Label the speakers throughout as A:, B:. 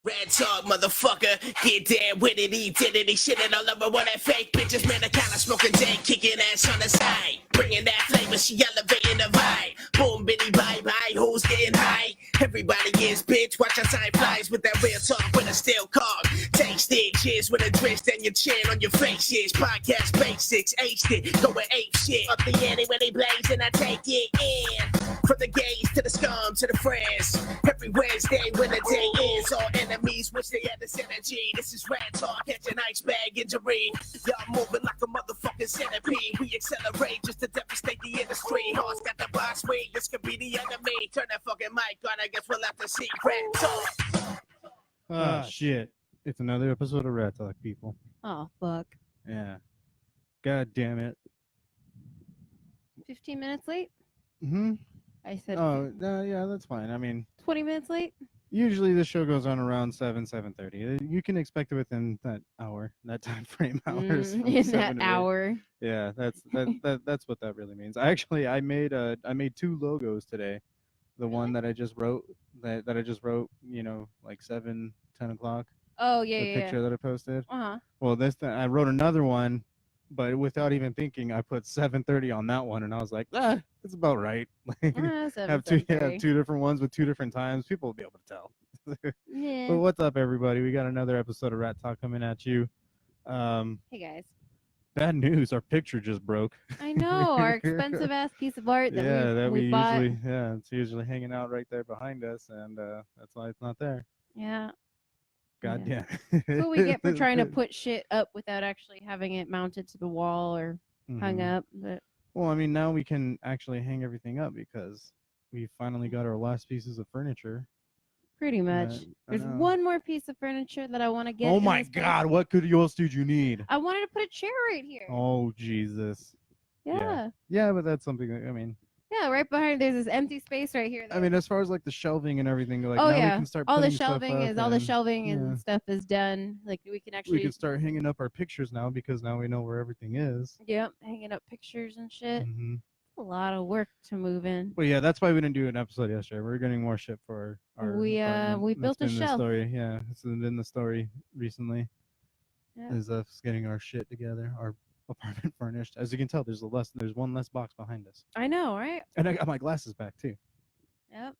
A: Red talk, motherfucker. Get down with it, he did it, he shit it all over with that fake bitches. Man, I kinda smoking dank, kicking ass on the side. Bringing that flavor, she elevating the vibe. Boom, bitty, bye, bye, who's getting high? Everybody is bitch, watch how time flies with that real talk with a steel car. Taste it, cheers with a twist and your chin on your face. Yes, podcast basics, aced it, going ape shit. Up the ante when they blaze and I take it in. From the gays to the scum to the friends. Every Wednesday when the day ends, all enemies wish they had this energy. This is Rat Talk, catch an ice bag injury. Y'all moving like a motherfucking centipede. We accelerate just to devastate the industry. Horse got the boss way, this could be the enemy. Turn that fucking mic on, I guess we'll have to see Rat Talk.
B: Oh, shit. It's another episode of Rat Talk, people.
C: Oh, fuck.
B: Yeah. God damn it.
C: 15 minutes late?
B: Mm-hmm.
C: I said
B: yeah, that's fine. I mean,
C: 20 minutes late?
B: usually the show goes on around 7:30. You can expect it within that hour, that time frame hours.
C: In that hour.
B: Yeah, that's what that really means. I made two logos today. The one that I just wrote, like 7-10 o'clock.
C: Oh, yeah,
B: the picture that I posted.
C: Uh-huh.
B: Well, I wrote another one, but without even thinking, I put 7:30 on that one, and I was like, that's about right. Have two different ones with two different times. People will be able to tell.
C: Yeah.
B: But what's up, everybody? We got another episode of Rat Talk coming at you.
C: Hey, guys.
B: Bad news. Our picture just broke.
C: I know. Our expensive ass piece of art that we bought.
B: It's usually hanging out right there behind us, and that's why it's not there.
C: Yeah.
B: God damn.
C: That's what we get for trying to put shit up without actually having it mounted to the wall or hung up. But
B: well, I mean, now we can actually hang everything up because we finally got our last pieces of furniture.
C: Pretty much. There's one more piece of furniture that I want to get.
B: Oh my God! What else did you need?
C: I wanted to put a chair right here.
B: Oh Jesus!
C: Yeah.
B: Yeah, but that's something. I mean.
C: Yeah, right behind there's this empty space right here.
B: I mean, as far as like the shelving and everything, like
C: now
B: we can start
C: all the
B: putting
C: shelving
B: stuff
C: is all the shelving and stuff is done. Like we can
B: start hanging up our pictures now because now we know where everything is.
C: Yep, hanging up pictures and shit.
B: Mm-hmm.
C: A lot of work to move in.
B: Well, yeah, that's why we didn't do an episode yesterday. We're getting more shit for our apartment.
C: We built a shelf.
B: Yeah, it's been the story recently.
C: Yeah.
B: Is us getting our shit together, our apartment furnished. As you can tell, there's one less box behind us.
C: I know, right?
B: And I got my glasses back too.
C: Yep.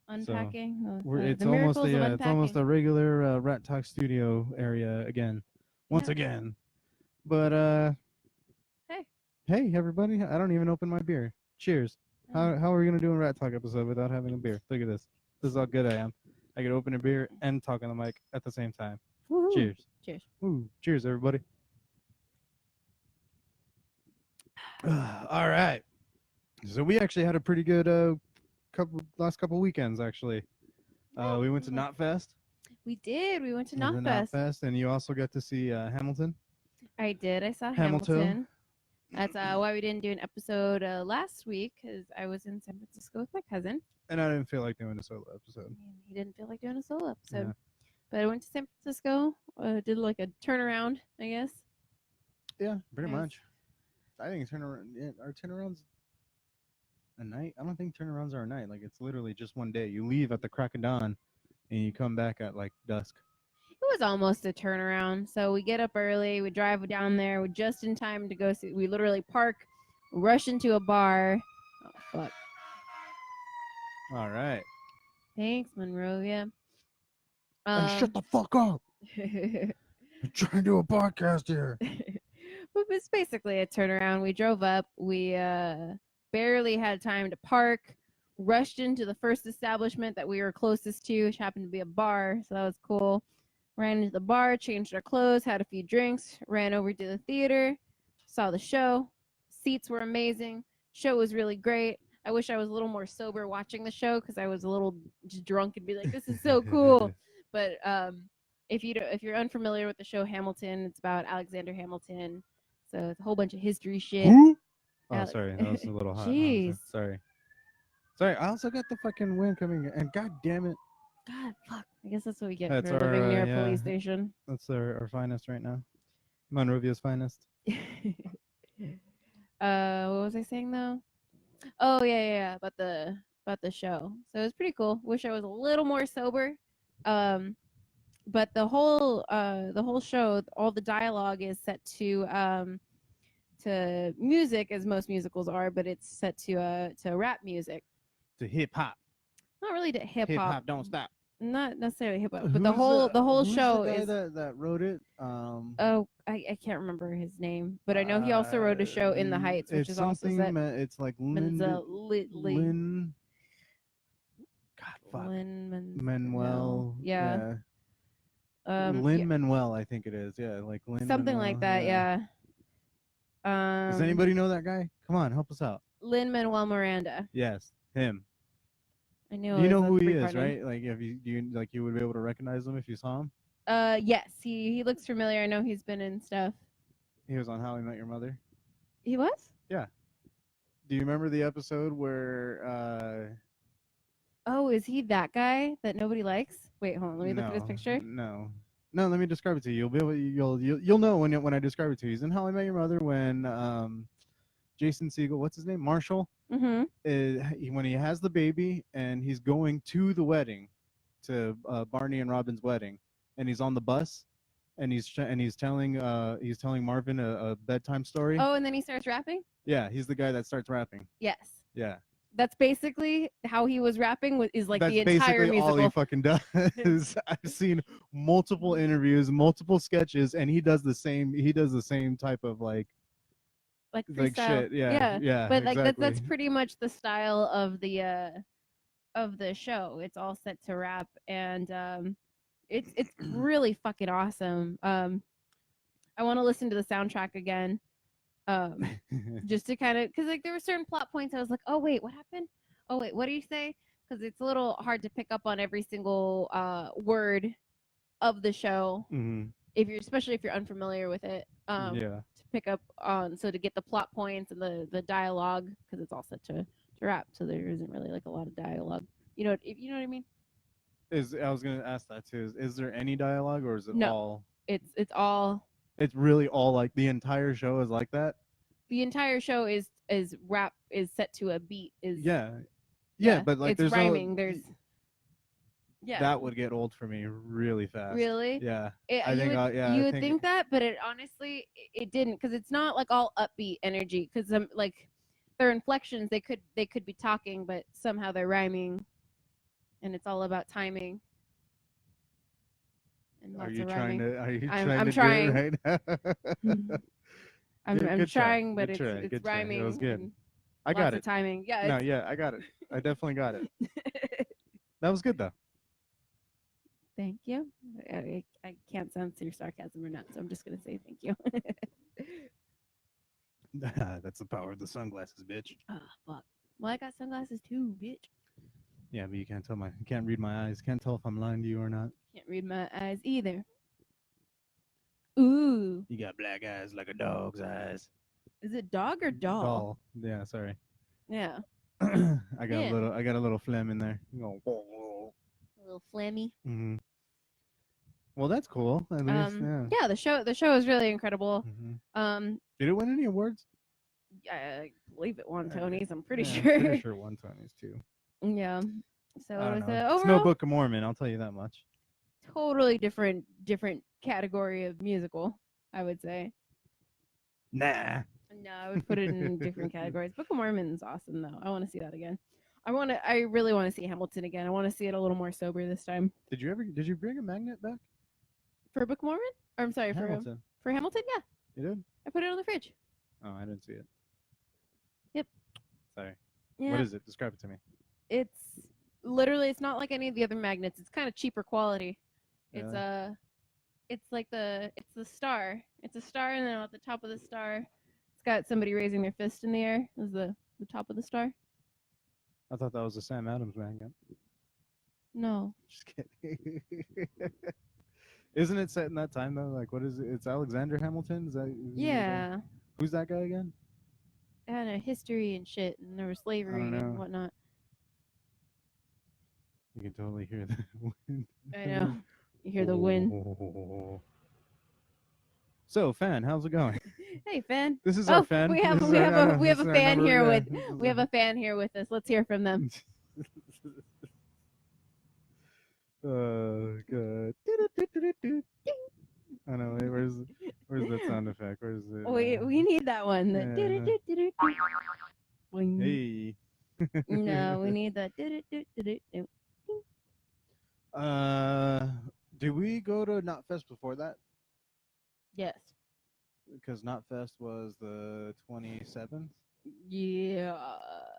C: Unpacking.
B: So it's almost a regular Rat Talk studio area again. Once again. But Hey everybody, I don't even open my beer. Cheers. How are we gonna do a Rat Talk episode without having a beer? Look at this. This is how good I am. I can open a beer and talk on the mic at the same time.
C: Woo-hoo.
B: Cheers.
C: Cheers.
B: Ooh, cheers everybody. All right. So we actually had a pretty good last couple weekends actually. We went to Knottfest.
C: We did. We went to Knottfest.
B: And you also got to see Hamilton.
C: I did. I saw Hamilton. That's why we didn't do an episode last week because I was in San Francisco with my cousin.
B: And I didn't feel like doing a solo episode.
C: He didn't feel like doing a solo episode.
B: Yeah.
C: But I went to San Francisco, did like a turnaround, I guess.
B: Yeah, pretty much. I think our turnarounds a night. I don't think turnarounds are a night. Like it's literally just one day. You leave at the crack of dawn, and you come back at like dusk.
C: It was almost a turnaround. So we get up early, we drive down there, we're just in time to go see. We literally park, rush into a bar. Oh fuck!
B: All right.
C: Thanks, Monrovia.
B: Shut the fuck up! I'm trying to do a podcast here.
C: It's basically a turnaround. We drove up. We barely had time to park. Rushed into the first establishment that we were closest to, which happened to be a bar. So that was cool. Ran into the bar, changed our clothes, had a few drinks, ran over to the theater, saw the show. Seats were amazing. Show was really great. I wish I was a little more sober watching the show because I was a little just drunk and be like, "This is so cool." But if you're unfamiliar with the show Hamilton, it's about Alexander Hamilton. So it's a whole bunch of history shit.
B: Oh, sorry. That was a little hot.
C: Jeez.
B: Sorry. I also got the fucking wind coming in. And god damn it.
C: God, fuck. I guess that's what we get
B: That's
C: for living near a police station.
B: That's our finest right now. Monrovia's finest.
C: What was I saying though? Oh yeah. About the show. So it was pretty cool. Wish I was a little more sober. but the whole show, all the dialogue is set to music, as most musicals are, but it's set to rap music.
B: To hip hop.
C: Not really to hip
B: Hip
C: hop.
B: hop don't stop.
C: Not necessarily hip hop, but the whole show
B: the guy
C: is.
B: that wrote it.
C: Oh, I can't remember his name, but I know he also wrote a show in the Heights, which is also set.
B: It's like Lynn. God, fuck. Manuel.
C: No, yeah.
B: Lynn Manuel, I think it is. Yeah, like Lynn.
C: Something like that. Yeah.
B: Does anybody know that guy? Come on, help us out.
C: Lin-Manuel Miranda.
B: Yes, him.
C: I knew.
B: You know who he is, right? Like, if you would be able to recognize him if you saw him.
C: Yes, he looks familiar. I know he's been in stuff.
B: He was on How I Met Your Mother.
C: He was?
B: Yeah. Do you remember the episode where?
C: Oh, is he that guy that nobody likes? Wait, hold on. Let me look at his picture.
B: No. Let me describe it to you. You'll be able. You'll know when I describe it to you. He's in How I Met Your Mother when Jason Segel, what's his name, Marshall.
C: Mm-hmm.
B: When he has the baby and he's going to the wedding, to Barney and Robin's wedding, and he's on the bus, and he's telling Marvin a bedtime story.
C: Oh, and then he starts rapping.
B: Yeah, he's the guy that starts rapping.
C: Yes.
B: Yeah.
C: That's basically how he was rapping. Is like
B: That's
C: the entire
B: basically
C: musical.
B: all he fucking does. I've seen multiple interviews, multiple sketches, and he does the same. He does the same type of like shit. Yeah.
C: But like
B: exactly.
C: that's pretty much the style of the show. It's all set to rap, and it's really fucking awesome. I want to listen to the soundtrack again. Just to kind of, because like there were certain plot points I was like, oh wait, what happened? Oh wait, what do you say? Because it's a little hard to pick up on every single word of the show, especially if you're unfamiliar with it. To pick up on, so to get the plot points and the dialogue, because it's all set to rap, so there isn't really like a lot of dialogue. You know what I mean?
B: I was gonna ask that too. Is there any dialogue, or is it all?
C: It's all.
B: It's really all like the entire show is like that.
C: The entire show is rap, is set to a beat.
B: Yeah, but like
C: it's
B: there's
C: rhyming.
B: That would get old for me really fast.
C: Really?
B: Yeah.
C: You would think that, but it honestly it didn't, because it's not like all upbeat energy. Because like their inflections, they could be talking, but somehow they're rhyming, and it's all about timing.
B: Are you trying to
C: I'm trying.
B: Do it right now?
C: I'm trying, but it's
B: good
C: rhyming.
B: It was good. I
C: got it. Timing. Yeah.
B: No, yeah, I got it. I definitely got it. That was good though.
C: Thank you. I can't sense your sarcasm or not, so I'm just gonna say thank you.
B: That's the power of the sunglasses, bitch.
C: Oh fuck. Well, I got sunglasses too, bitch.
B: Yeah, but you can't read my eyes. Can't tell if I'm lying to you or not.
C: Can't read my eyes either. Ooh.
B: You got black eyes like a dog's eyes.
C: Is it dog or doll?
B: Doll. Yeah, sorry.
C: Yeah.
B: I got a little phlegm in there.
C: A little phlegmy.
B: Mm-hmm. Well, that's cool. At least,
C: yeah. The show is really incredible.
B: Mm-hmm. Did it win any awards?
C: I believe it won Tonys. I'm pretty sure.
B: I'm pretty sure it won Tonys too.
C: Yeah. So it was
B: it's no Book of Mormon. I'll tell you that much.
C: Totally different category of musical, I would say.
B: Nah.
C: No, I would put it in different categories. Book of Mormon's awesome though. I want to see that again. I really want to see Hamilton again. I want to see it a little more sober this time.
B: Did you bring a magnet back?
C: For Book of Mormon? Or I'm sorry,
B: Hamilton.
C: For Hamilton, yeah.
B: You did?
C: I put it on the fridge.
B: Oh, I didn't see it.
C: Yep.
B: Sorry.
C: Yeah.
B: What is it? Describe it to me.
C: It's literally, it's not like any of the other magnets. It's kind of cheaper quality. Really? It's the star. It's a star, and then at the top of the star, it's got somebody raising their fist in the air. Is the top of the star.
B: I thought that was a Sam Adams magnet.
C: No.
B: Just kidding. Isn't it set in that time though? Like, what is it? It's Alexander Hamilton.
C: Yeah.
B: Who's that guy again?
C: It had a history and shit, and there was slavery and whatnot.
B: You can totally hear the wind.
C: I know. You hear the wind.
B: So, Fan, how's it going?
C: Hey, Fan.
B: This is our Fan.
C: We have a fan here we have a fan here with us. Let's hear from them.
B: Oh, God.
C: one. The
B: Hey.
C: No, we need the.
B: Did we go to Knottfest before that?
C: Yes.
B: Because Knottfest was the 27th.
C: Yeah.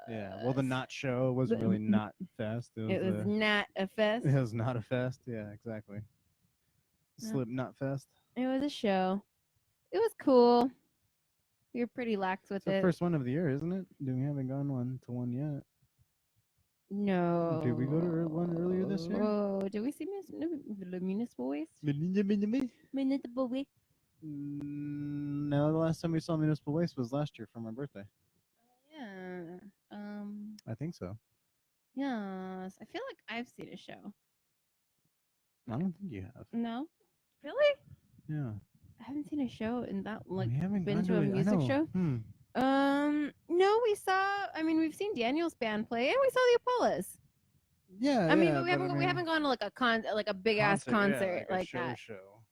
B: Yeah. Well, the Knot show wasn't really Knot Fest.
C: It was not a fest.
B: It was not a fest. Yeah, exactly. Slipknot Fest.
C: It was a show. It was cool. We were pretty lax with
B: It's the
C: it.
B: first one of the year, isn't it? We haven't gone to one yet.
C: No.
B: Did we go to one earlier this year?
C: Oh, did we see Municipal Waste? Municipal Waste.
B: No, the last time we saw Municipal Waste was last year for my birthday.
C: Yeah.
B: I think so.
C: Yes. I feel like I've seen a show.
B: I don't think you have.
C: No. Really?
B: Yeah.
C: I haven't seen a show in that
B: We haven't
C: been
B: gone
C: to a music show. No, we've seen Daniel's band play and we saw the Apaulas.
B: Yeah.
C: I mean, but we haven't gone to like a big ass concert like that.
B: Show.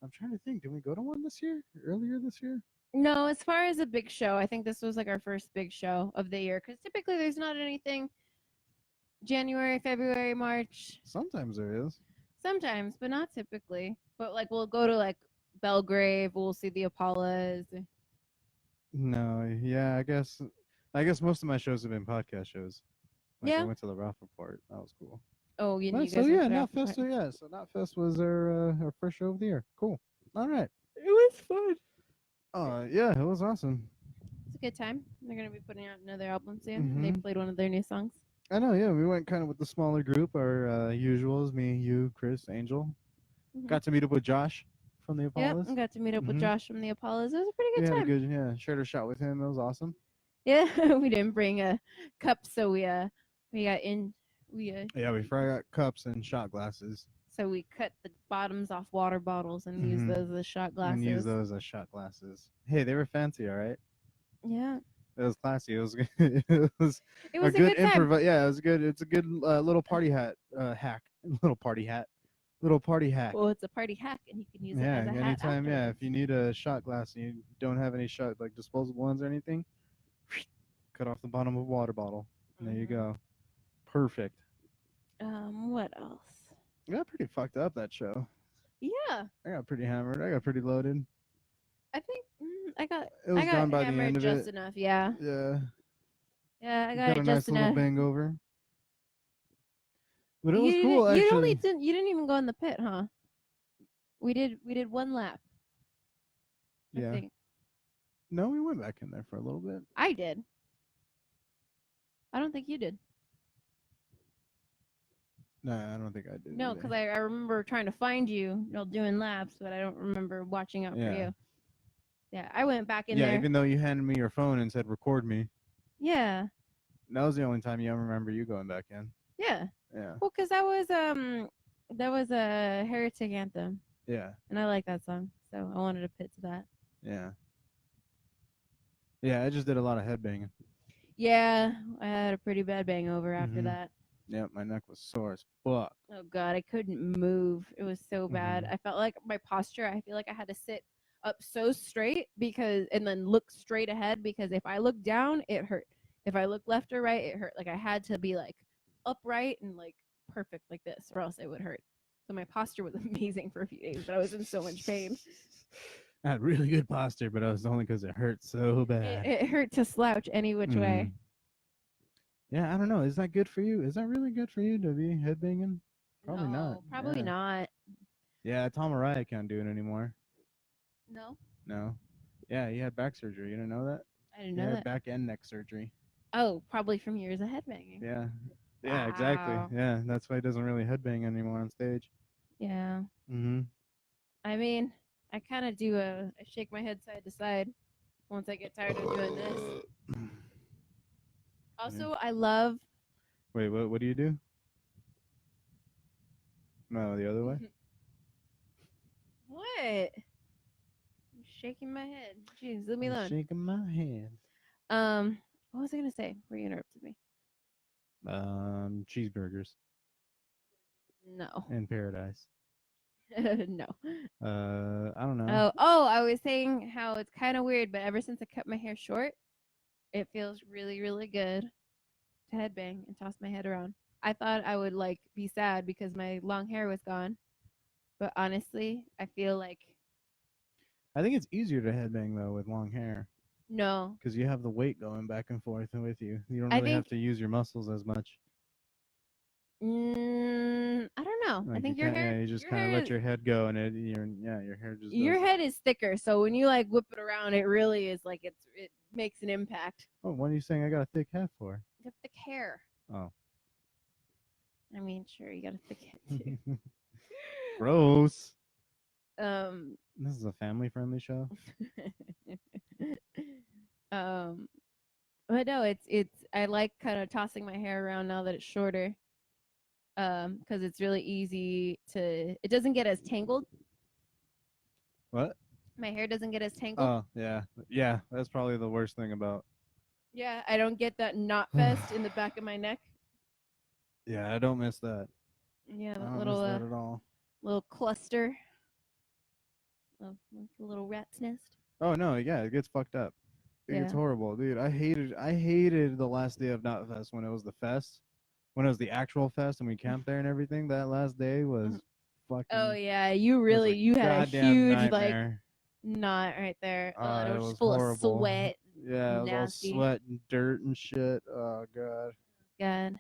B: I'm trying to think. Did we go to one this year? Earlier this year?
C: No, as far as a big show, I think this was like our first big show of the year because typically there's not anything January, February, March.
B: Sometimes there is.
C: Sometimes, but not typically. But like we'll go to like Belgrave, we'll see the Apaulas.
B: No, yeah, I guess most of my shows have been podcast shows. Like I went to the Ralph Report. That was cool.
C: Oh, you
B: So yeah, Knottfest. So yeah, so Knottfest was our first show of the year. Cool. All right.
C: It was fun.
B: Yeah, it was awesome.
C: It's a good time. They're gonna be putting out another album soon. They played one of their new songs.
B: I know. Yeah, we went kind of with the smaller group. Our usuals: me, you, Chris, Angel. Got to meet up with Josh from the Apaulas.
C: Yep, got to meet up with Josh from the Apaulas. It was a pretty good time.
B: Shared a shot with him. It was awesome.
C: Yeah, we didn't bring a cup, so we
B: forgot cups and shot glasses.
C: So we cut the bottoms off water bottles and used those as shot glasses.
B: And used those as shot glasses. Hey, they were fancy, all right.
C: Yeah.
B: It was classy. It was good.
C: It was a good time.
B: Yeah, it was good. It's a good little party hat hack. Little party hack.
C: Well, it's a party hack, and you can use it as a hat.
B: Anytime. Yeah, if you need a shot glass and you don't have any shot like disposable ones or anything, cut off the bottom of a water bottle. And there you go. Perfect.
C: What else?
B: I got pretty fucked up that show.
C: Yeah.
B: I got pretty hammered. I got pretty loaded.
C: I think I got
B: gone by the end of
C: just enough. Yeah.
B: Yeah.
C: Yeah, I got it
B: a
C: just
B: nice
C: enough.
B: little bangover. But it was cool. Actually,
C: you didn't even go in the pit, huh? We did one lap.
B: Yeah.
C: I think.
B: No, we went back in there for a little bit.
C: I did. I don't think you did.
B: No, I don't think I did.
C: No, because I remember trying to find you while doing laps, but I don't remember watching out for you. Yeah, I went back in there.
B: Yeah, even though you handed me your phone and said record me.
C: Yeah.
B: That was the only time you remember you going back in.
C: Yeah.
B: Yeah.
C: Well, because that was a Heretic Anthem.
B: Yeah.
C: And I like that song, so I wanted to pit to that.
B: Yeah. Yeah, I just did a lot of headbanging.
C: Yeah, I had a pretty bad hangover after that.
B: Yeah, my neck was sore as fuck.
C: Oh God, I couldn't move. It was so bad. I felt like my posture. I feel like I had to sit up so straight and then look straight ahead because if I looked down, it hurt. If I looked left or right, it hurt. Like I had to be like upright and like perfect like this, or else it would hurt. So my posture was amazing for a few days, but I was in so much pain.
B: I had really good posture, but it was only because it hurt so bad.
C: It hurt to slouch any which way.
B: Yeah, I don't know. Is that good for you? Is that really good for you to be headbanging? Probably not.
C: Probably not.
B: Yeah, Tom Araya can't do it anymore.
C: No.
B: Yeah, he had back surgery. You didn't know that?
C: I didn't know that.
B: Back and neck surgery.
C: Oh, probably from years of headbanging.
B: Yeah. Yeah, exactly. Yeah, that's why he doesn't really headbang anymore on stage.
C: Yeah. I mean, I kind of do I shake my head side to side once I get tired of doing this. Also, I love...
B: Wait, what do you do? No, the other way?
C: What? I'm shaking my head. Jeez, leave me alone.
B: Shaking my head.
C: What was I going to say before you interrupted me?
B: Cheeseburgers.
C: No.
B: In paradise.
C: No.
B: I don't know.
C: Oh, I was saying how it's kind of weird, but ever since I cut my hair short, it feels really, really good to headbang and toss my head around. I thought I would like be sad because my long hair was gone, but honestly, I feel like
B: I think it's easier to headbang though with long hair
C: no.
B: because you have the weight going back and forth with you. You don't
C: I
B: really have
C: think
B: to use your muscles as much.
C: I don't know. I
B: Like you
C: think your
B: can't.
C: hair,
B: Yeah, you just
C: your
B: kind of
C: hair,
B: let your head go, and your hair just
C: your
B: does.
C: head is thicker, so when you like whip it around, it really is like it makes an impact.
B: Oh, what are you saying? I got a thick head for?
C: You have thick hair.
B: Oh,
C: I mean, sure, you got a thick head too.
B: gross.
C: um,
B: This is a family-friendly show.
C: um, but no, it's I like kind of tossing my hair around now that it's shorter. Because it's really easy to. It doesn't get as tangled.
B: What?
C: My hair doesn't get as tangled.
B: Oh, yeah, yeah. That's probably the worst thing about.
C: Yeah, I don't get that Knottfest in the back of my neck.
B: Yeah, I don't miss that.
C: Yeah,
B: I
C: that
B: don't
C: little
B: miss that at all.
C: little cluster of like a little rat's nest.
B: Oh no, yeah, it gets fucked up. It gets
C: Yeah.
B: horrible, dude. I hated the last day of Knottfest when it was the fest, when it was the actual fest and we camped there and everything. That last day was fucking.
C: Oh yeah, you
B: was
C: really you had a
B: goddamn
C: huge
B: nightmare.
C: knot right there. Oh, and it
B: It
C: was
B: was
C: just full
B: horrible.
C: of sweat.
B: Yeah, it was all
C: Nasty.
B: sweat and dirt and shit. Oh god.
C: God.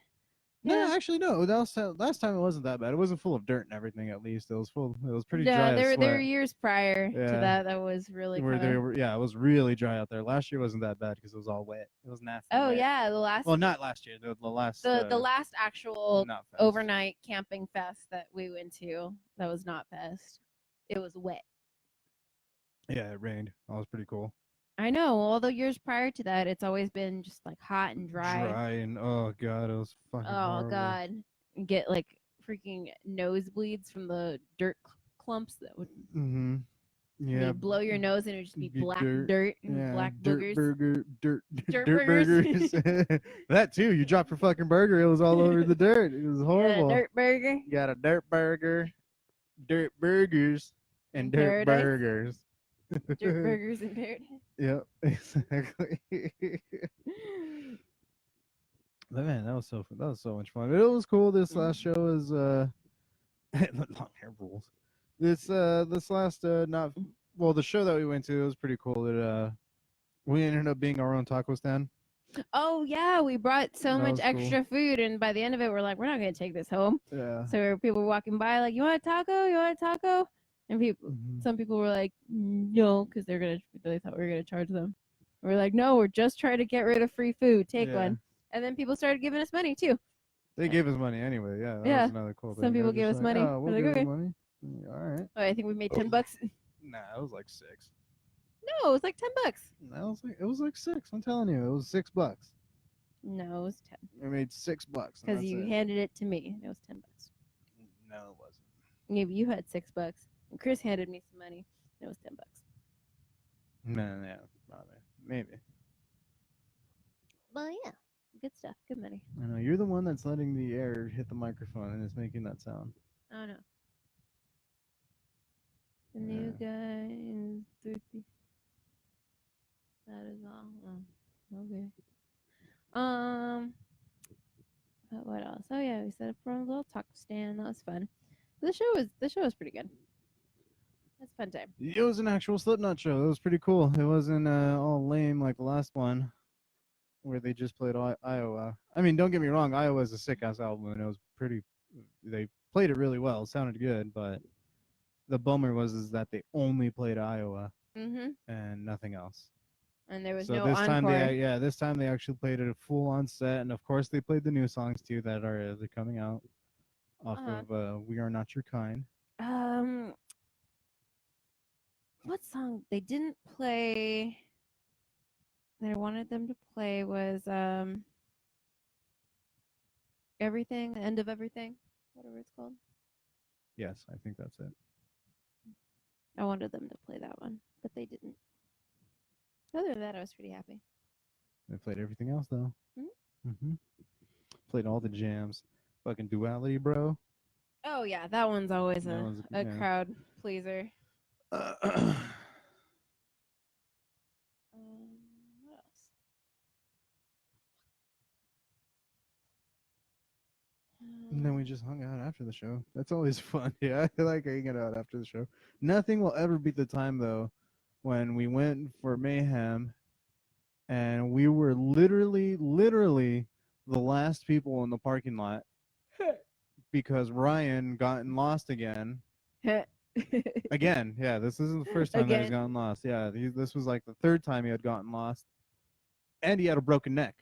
B: No,
C: Yeah.
B: actually, no. Last time it wasn't that bad. It wasn't full of dirt and everything. At least it was full. It was pretty dry
C: No,
B: as
C: there were
B: sweat.
C: years prior to
B: Yeah.
C: that was really
B: Where
C: kind
B: they
C: of.
B: were, yeah, it was really dry out there. Last year wasn't that bad because it was all wet. It was nasty.
C: Oh
B: wet.
C: yeah, the last.
B: Well, not last year. The last.
C: The last actual
B: not fest.
C: overnight camping fest that we went to that was not fest. It was wet.
B: Yeah, it rained. That was pretty cool.
C: I know. All the years prior to that, it's always been just like hot and dry.
B: Dry and oh god, it was fucking horrible.
C: Oh god, and get like freaking nosebleeds from the dirt clumps that would.
B: Mm-hmm. Yeah.
C: You'd blow your nose and it would just be black dirt and
B: yeah,
C: black
B: dirt
C: boogers.
B: dirt
C: burgers.
B: burgers. That too. You dropped your fucking burger. It was all over the dirt. It was horrible.
C: Dirt burger.
B: You got a dirt burger, dirt burgers, and dirt
C: Paradise.
B: burgers.
C: Dirt burgers in paradise.
B: Yep, exactly. But man, that was so much fun. It was cool. This last show is long hair rules. This last not well, the show that we went to, it was pretty cool. That we ended up being our own taco stand.
C: Oh yeah, we brought so much extra food, and by the end of it, we're like, we're not gonna take this home.
B: Yeah.
C: So people were walking by like, you want a taco? You want a taco? And some people were like, no, because they thought we were gonna charge them. We're like, no, we're just trying to get rid of free food. Take one. And then people started giving us money too.
B: They gave us money anyway. Yeah, that was another cool thing.
C: Some people gave us money.
B: Oh, we'll
C: like,
B: give
C: okay.
B: you money. All right.
C: Oh, I think we made $10.
B: Nah, it was like $6.
C: No, it was like $10.
B: No, it was like $6. I'm telling you, it was $6.
C: No, it was 10.
B: We made $6
C: because you handed it to me. And it was $10.
B: No, it wasn't.
C: Maybe you had $6, and Chris handed me some money. And it was $10.
B: Man, yeah, probably, maybe.
C: Well, yeah, good stuff, good money.
B: I know you're the one that's letting the air hit the microphone and it's making that sound.
C: Oh no. The new guy is 30. That is all. Oh, okay. What else? Oh yeah, we set up our little taco stand. That was fun. The show was pretty good. That's a fun time.
B: It was an actual Slipknot show. It was pretty cool. It wasn't all lame like the last one, where they just played Iowa. I mean, don't get me wrong, Iowa is a sick ass album, and it was pretty. They played it really well. It sounded good, but the bummer was that they only played Iowa and nothing else.
C: And there was
B: so
C: no
B: this
C: encore.
B: time this time they actually played it a full on set, and of course they played the new songs too that are they're coming out off of "We Are Not Your Kind."
C: What song they didn't play that I wanted them to play was Everything, the End of Everything, whatever it's called.
B: Yes, I think that's it.
C: I wanted them to play that one, but they didn't. Other than that, I was pretty happy.
B: They played everything else though. Played all the jams. Fucking Duality, bro.
C: Oh yeah, that one's always
B: That
C: a
B: one's
C: crowd pleaser.
B: Uh,
C: What else?
B: and then we just hung out after the show. That's always fun. Yeah, I like hanging out after the show. Nothing will ever beat the time though when we went for Mayhem and we were literally the last people in the parking lot because Ryan gotten lost again. Again, yeah, this isn't the first time that he's gotten lost. Yeah, this was like the third time he had gotten lost, and he had a broken neck,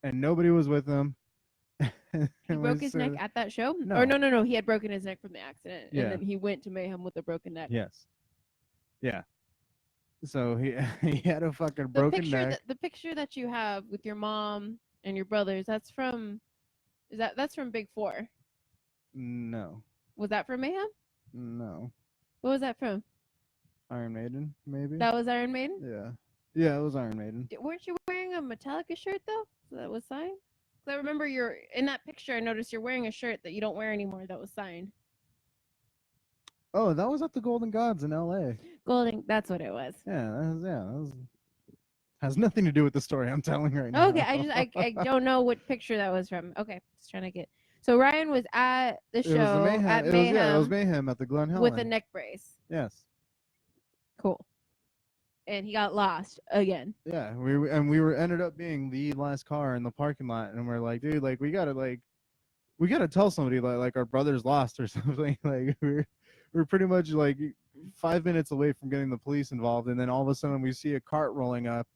B: and nobody was with him.
C: He broke his neck at that show?
B: No.
C: Or no, he had broken his neck from the accident,
B: Yeah.
C: and then he went to Mayhem with a broken neck.
B: Yes. Yeah. So he had a fucking broken neck.
C: The picture that you have with your mom and your brothers, that's from Big Four?
B: No.
C: Was that from Mayhem?
B: No.
C: What was that from?
B: Iron Maiden, maybe?
C: That was Iron Maiden?
B: Yeah. Yeah, it was Iron Maiden.
C: Weren't you wearing a Metallica shirt though? So that was signed? I remember you're in that picture. I noticed you're wearing a shirt that you don't wear anymore that was signed.
B: Oh, that was at the Golden Gods in L.A.
C: That's what it was.
B: Yeah, that was has nothing to do with the story I'm telling right now.
C: Okay, I don't know what picture that was from. Okay, just trying to get. So Ryan was at the show at Mayhem.
B: It was Mayhem at the Glen Helen
C: with a neck brace.
B: Yes.
C: Cool. And he got lost again.
B: Yeah, we ended up being the last car in the parking lot, and we're like, dude, like we gotta tell somebody like our brother's lost or something. Like we're pretty much like 5 minutes away from getting the police involved, and then all of a sudden we see a cart rolling up,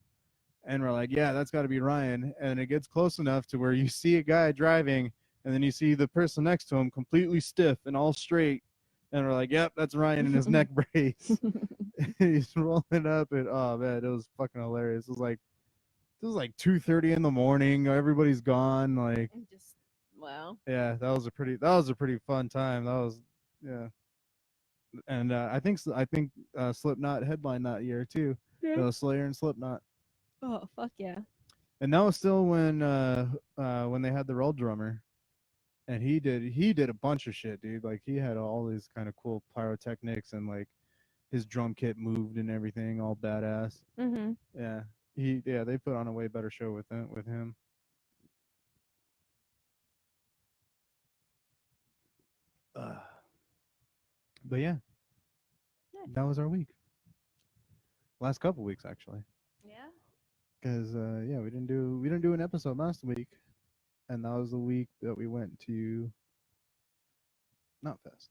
B: and we're like, yeah, that's got to be Ryan. And it gets close enough to where you see a guy driving, and then you see the person next to him completely stiff and all straight, and we're like, yep, that's Ryan in his neck brace. He's rolling up, and oh man, it was fucking hilarious. It was like 2:30 in the morning. Everybody's gone. Like,
C: just wow.
B: Yeah, that was a pretty fun time. That was and I think Slipknot headlined that year too.
C: Yeah.
B: Slayer and Slipknot.
C: Oh fuck yeah.
B: And that was still when they had their old drummer, and he did a bunch of shit, dude. Like he had all these kind of cool pyrotechnics, and like his drum kit moved and everything, all badass.
C: Mhm.
B: Yeah, they put on a way better show with him. But yeah, that was our week. Last couple weeks actually.
C: Yeah.
B: Because we didn't do an episode last week, and that was the week that we went to Knottfest.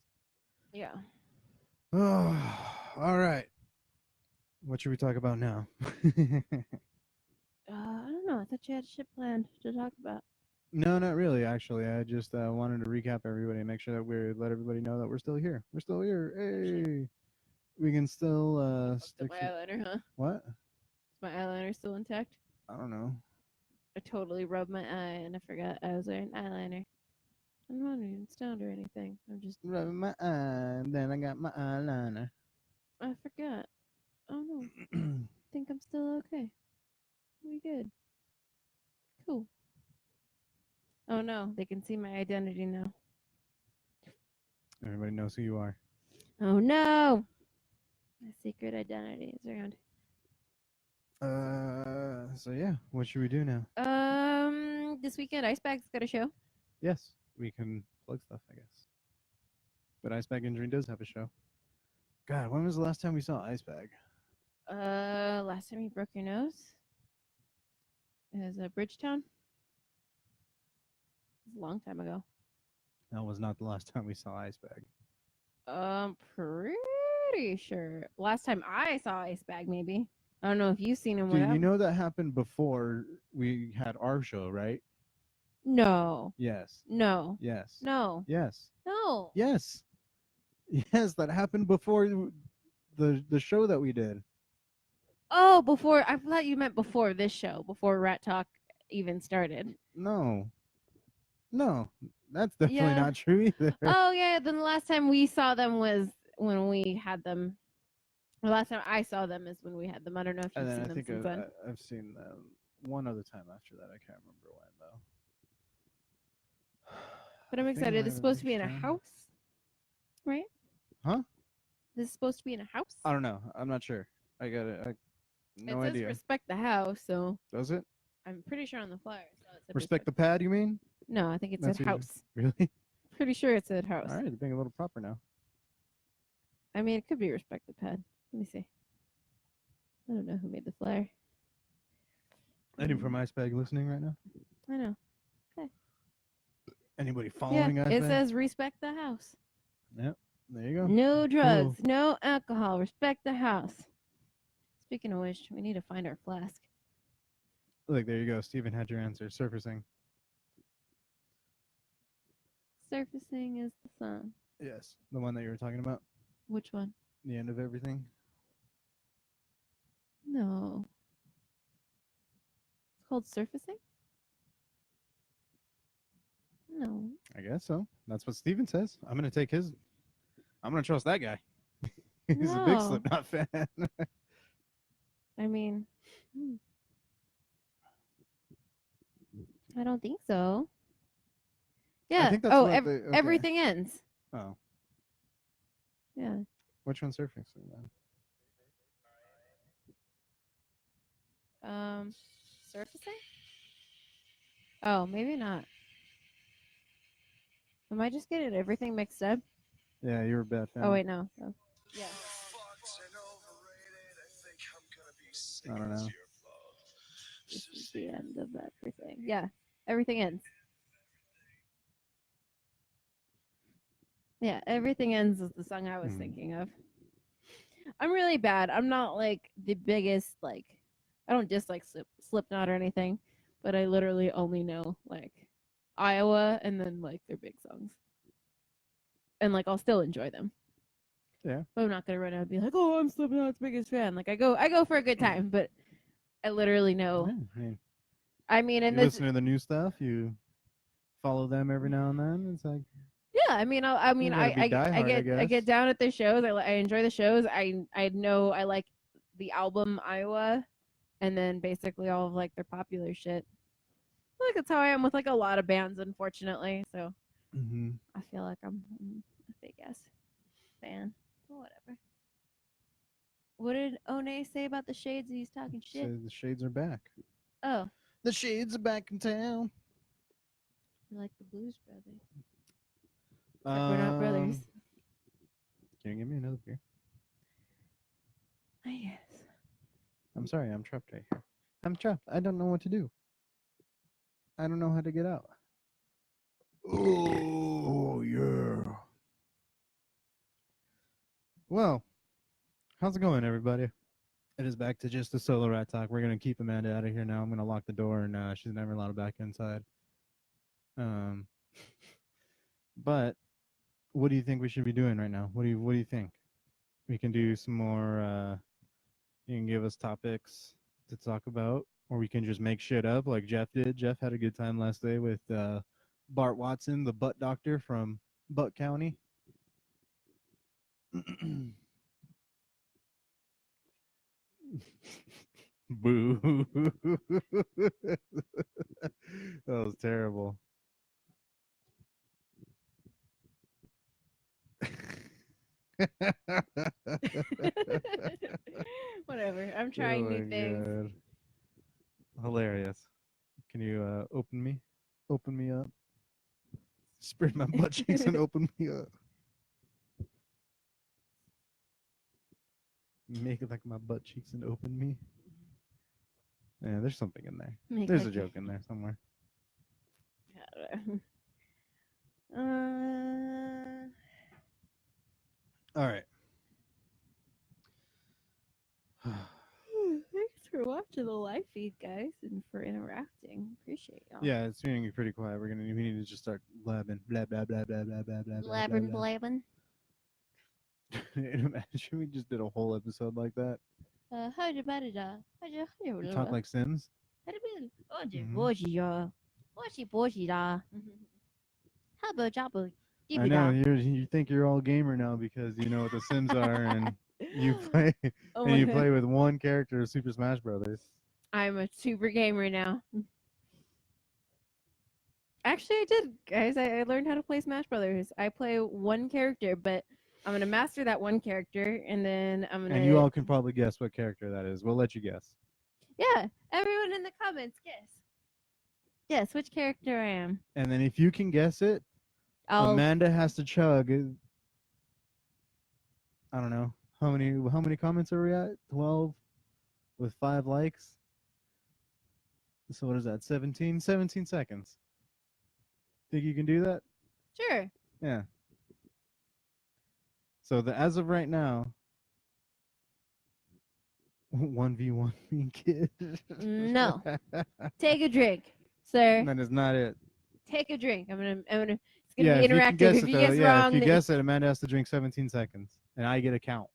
C: Yeah.
B: Oh, all right. What should we talk about now?
C: I don't know. I thought you had shit planned to talk about.
B: No, not really. Actually, I just wanted to recap everybody and make sure that we let everybody know that we're still here. We're still here. Hey, we can still
C: stick my eyeliner, huh?
B: What?
C: Is my eyeliner still intact?
B: I don't know.
C: I totally rubbed my eye and I forgot I was wearing eyeliner. I'm not even stoned or anything. I'm just
B: rubbing my eye, and then I got my eyeliner.
C: I forgot. Oh no. I think I'm still okay. We good. Cool. Oh no, they can see my identity now.
B: Everybody knows who you are.
C: Oh no! My secret identity is around.
B: So yeah, what should we do now?
C: This weekend Icebag's got a show.
B: Yes, we can plug stuff, I guess. But Icebag Injury does have a show. God, when was the last time we saw Icebag?
C: Last time you broke your nose? Is Bridgetown? It was a long time ago.
B: That was not the last time we saw Icebag.
C: Pretty sure. Last time I saw Icebag, maybe. I don't know if you've seen him.
B: Dude, you know that happened before we had our show, right?
C: No.
B: Yes.
C: No.
B: Yes.
C: No.
B: Yes.
C: No.
B: Yes. Yes, that happened before the show that we did.
C: Oh, before. I thought you meant before this show, before Ratt Talk even started.
B: No, that's definitely not true either.
C: Oh yeah, then the last time we saw them was when we had them. The last time I saw them is when we had them. I don't know if you've seen them since then.
B: I've seen them one other time after that. I can't remember when though.
C: But I'm excited. It's supposed to be in a house. Right?
B: Huh?
C: This is supposed to be in a house?
B: I don't know. I'm not sure. I got it. No
C: it says
B: idea.
C: respect the house, so
B: Does it?
C: I'm pretty sure on the flyer it said
B: Respect the pad, you mean?
C: No, I think it
B: That's
C: said
B: what
C: house.
B: Really?
C: Pretty sure it said house.
B: All right, they're being a little proper now.
C: I mean, it could be respect the pad. Let me see. I don't know who made the flyer.
B: Any from iSpag listening right now?
C: I know.
B: Anybody following
C: Yeah,
B: iSpag?
C: it says respect the house.
B: Yep. There you go.
C: No drugs, no alcohol. Respect the house. Speaking of which, we need to find our flask.
B: Look, there you go. Steven had your answer. Surfacing.
C: Surfacing is the song.
B: Yes. The one that you were talking about.
C: Which one?
B: The end of everything.
C: No. It's called surfacing? No.
B: I guess so. That's what Steven says. I'm going to take his. I'm going to trust that guy. He's a big
C: No.
B: Slipknot fan.
C: I mean, I don't think so. Yeah.
B: I think that's what
C: everything ends.
B: Oh.
C: Yeah.
B: Which one's surfacing then?
C: Surfacing? Oh, maybe not. Am I just getting everything mixed up?
B: Yeah, you're a bad fan.
C: Oh, wait, no. Oh. Yeah.
B: I don't know.
C: This is the end of everything. Yeah. Everything ends. Yeah, everything ends is the song I was thinking of. I'm really bad. I'm not like the biggest I don't dislike Slipknot or anything, but I literally only know like Iowa and then like their big songs. And like I'll still enjoy them.
B: Yeah.
C: But I'm not gonna run out and be like, "Oh, I'm Slipknot's biggest fan." Like I go for a good time, but I literally know.
B: Yeah,
C: I mean, and
B: you listen to the new stuff. You follow them every now and then. It's like.
C: Yeah, I mean, I get down at the shows. I enjoy the shows. I know I like the album Iowa, and then basically all of like their popular shit. I feel like that's how I am with like a lot of bands, unfortunately. So I feel like I'm a big ass fan. Well, whatever. What did One say about the Shades? He's talking shit.
B: So the Shades are back.
C: Oh,
B: the Shades are back in town.
C: I like the Blues Brothers. We're not brothers.
B: Can you give me another beer?
C: Yes.
B: I'm sorry, I'm trapped right here. I'm trapped. I don't know what to do. I don't know how to get out. Oh, yeah. Well, how's it going, everybody? It is back to just a solo Rat Talk. We're going to keep Amanda out of here now. I'm going to lock the door, and she's never allowed back inside. But what do you think we should be doing right now? What do you think? We can do some more. You can give us topics to talk about, or we can just make shit up like Jeff did. Jeff had a good time last day with Bart Watson, the butt doctor from Butt County. Boo. That was terrible.
C: Whatever. I'm trying new things.
B: God. Hilarious. Can you open me? Open me up. Spread my butt cheeks and open me up. Make it like my butt cheeks and open me. Yeah, there's something in there. There's a joke in there somewhere. All right.
C: Thanks for watching the live feed, guys, and for interacting. Appreciate y'all.
B: Yeah, it's feeling pretty quiet. We need to just start blabbing, blah blah blah blah blah blah blah.
C: Blabbing.
B: Imagine we just did a whole episode like that.
C: You
B: talk like Sims.
C: I
B: know you think you're all gamer now because you know what the Sims are and you play you play with one character of Super Smash Brothers.
C: I'm a super gamer now. Actually, I did, guys. I learned how to play Smash Brothers. I play one character, but I'm gonna master that one character, and then I'm gonna.
B: And you all can probably guess what character that is. We'll let you guess.
C: Yeah, everyone in the comments, guess which character I am.
B: And then if you can guess it, Amanda has to chug. I don't know how many comments are we at? 12 with 5 likes. So what is that? 17 seconds. Think you can do that?
C: Sure.
B: Yeah. So as of right now, 1v1 me kid.
C: No. Take a drink, sir.
B: That is not it.
C: Take a drink. It's gonna be interactive. If you guess wrong,
B: if you guess it, Amanda has to drink 17 seconds, and I get a count.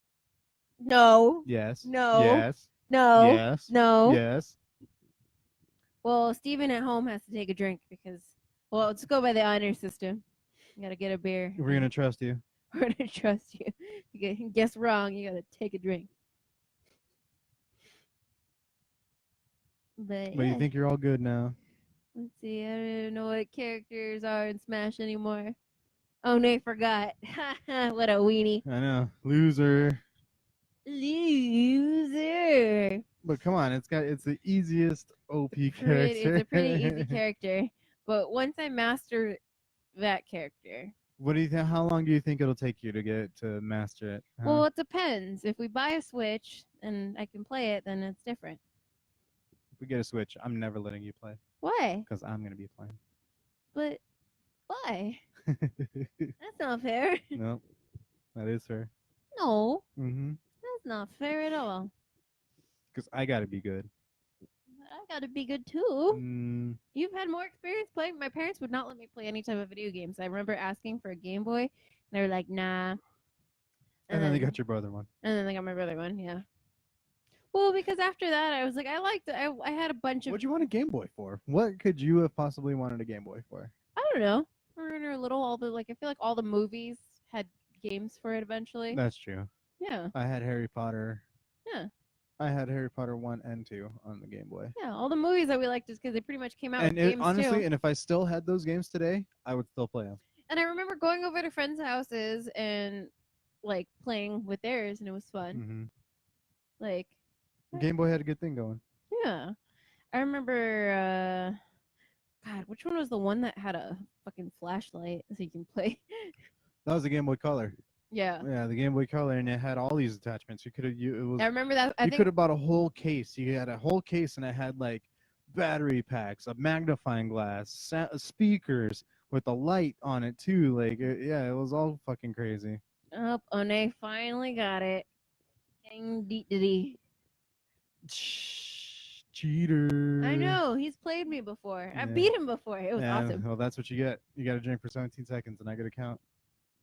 C: No.
B: Yes.
C: No.
B: Yes.
C: No.
B: Yes.
C: No.
B: Yes.
C: Well, Steven at home has to take a drink because, well, let's go by the honor system. You gotta get a beer.
B: We're gonna trust you.
C: We're gonna trust you. If you guess wrong, you gotta take a drink. But
B: you think you're all good now?
C: Let's see. I don't know what characters are in Smash anymore. Oh, Nate forgot. What a weenie.
B: I know. Loser. But come on, it's the easiest OP character.
C: It's a pretty easy character. But once I master that character.
B: What do you think? How long do you think it'll take you to master it? Huh?
C: Well, it depends. If we buy a Switch and I can play it, then it's different.
B: If we get a Switch, I'm never letting you play.
C: Why?
B: Because I'm gonna be playing.
C: But why? That's not fair.
B: Nope. That is fair.
C: No.
B: Mm-hmm.
C: That's not fair at all.
B: Because I gotta be good.
C: I gotta be good too.
B: Mm.
C: You've had more experience playing. My parents would not let me play any type of video games. I remember asking for a Game Boy, and they were like, "Nah."
B: And then they got your brother one.
C: And then they got my brother one. Yeah. Well, because after that, I was like, I had a bunch of.
B: What'd you want a Game Boy for? What could you have possibly wanted a Game Boy for?
C: I don't know. When we were little, I feel like all the movies had games for it eventually.
B: That's true.
C: Yeah.
B: I had Harry Potter.
C: Yeah.
B: I had Harry Potter 1 and 2 on the Game Boy.
C: Yeah, all the movies that we liked just because they pretty much came out with games
B: honestly,
C: too.
B: and if I still had those games today, I would still play them.
C: And I remember going over to friends' houses and like playing with theirs, and it was fun.
B: Mm-hmm.
C: Like,
B: Game Boy had a good thing going.
C: Yeah, I remember. God, which one was the one that had a fucking flashlight so you can play?
B: That was the Game Boy Color.
C: Yeah.
B: Yeah, the Game Boy Color, and it had all these attachments. You could have
C: I remember that.
B: You could have bought a whole case. You had a whole case, and it had like battery packs, a magnifying glass, speakers with a light on it too. Like, it was all fucking crazy.
C: Oh, One finally got it. Ding.
B: Cheater.
C: I know. He's played me before. I beat him before. It was awesome.
B: Well, that's what you get. You got to drink for 17 seconds, and I got to count.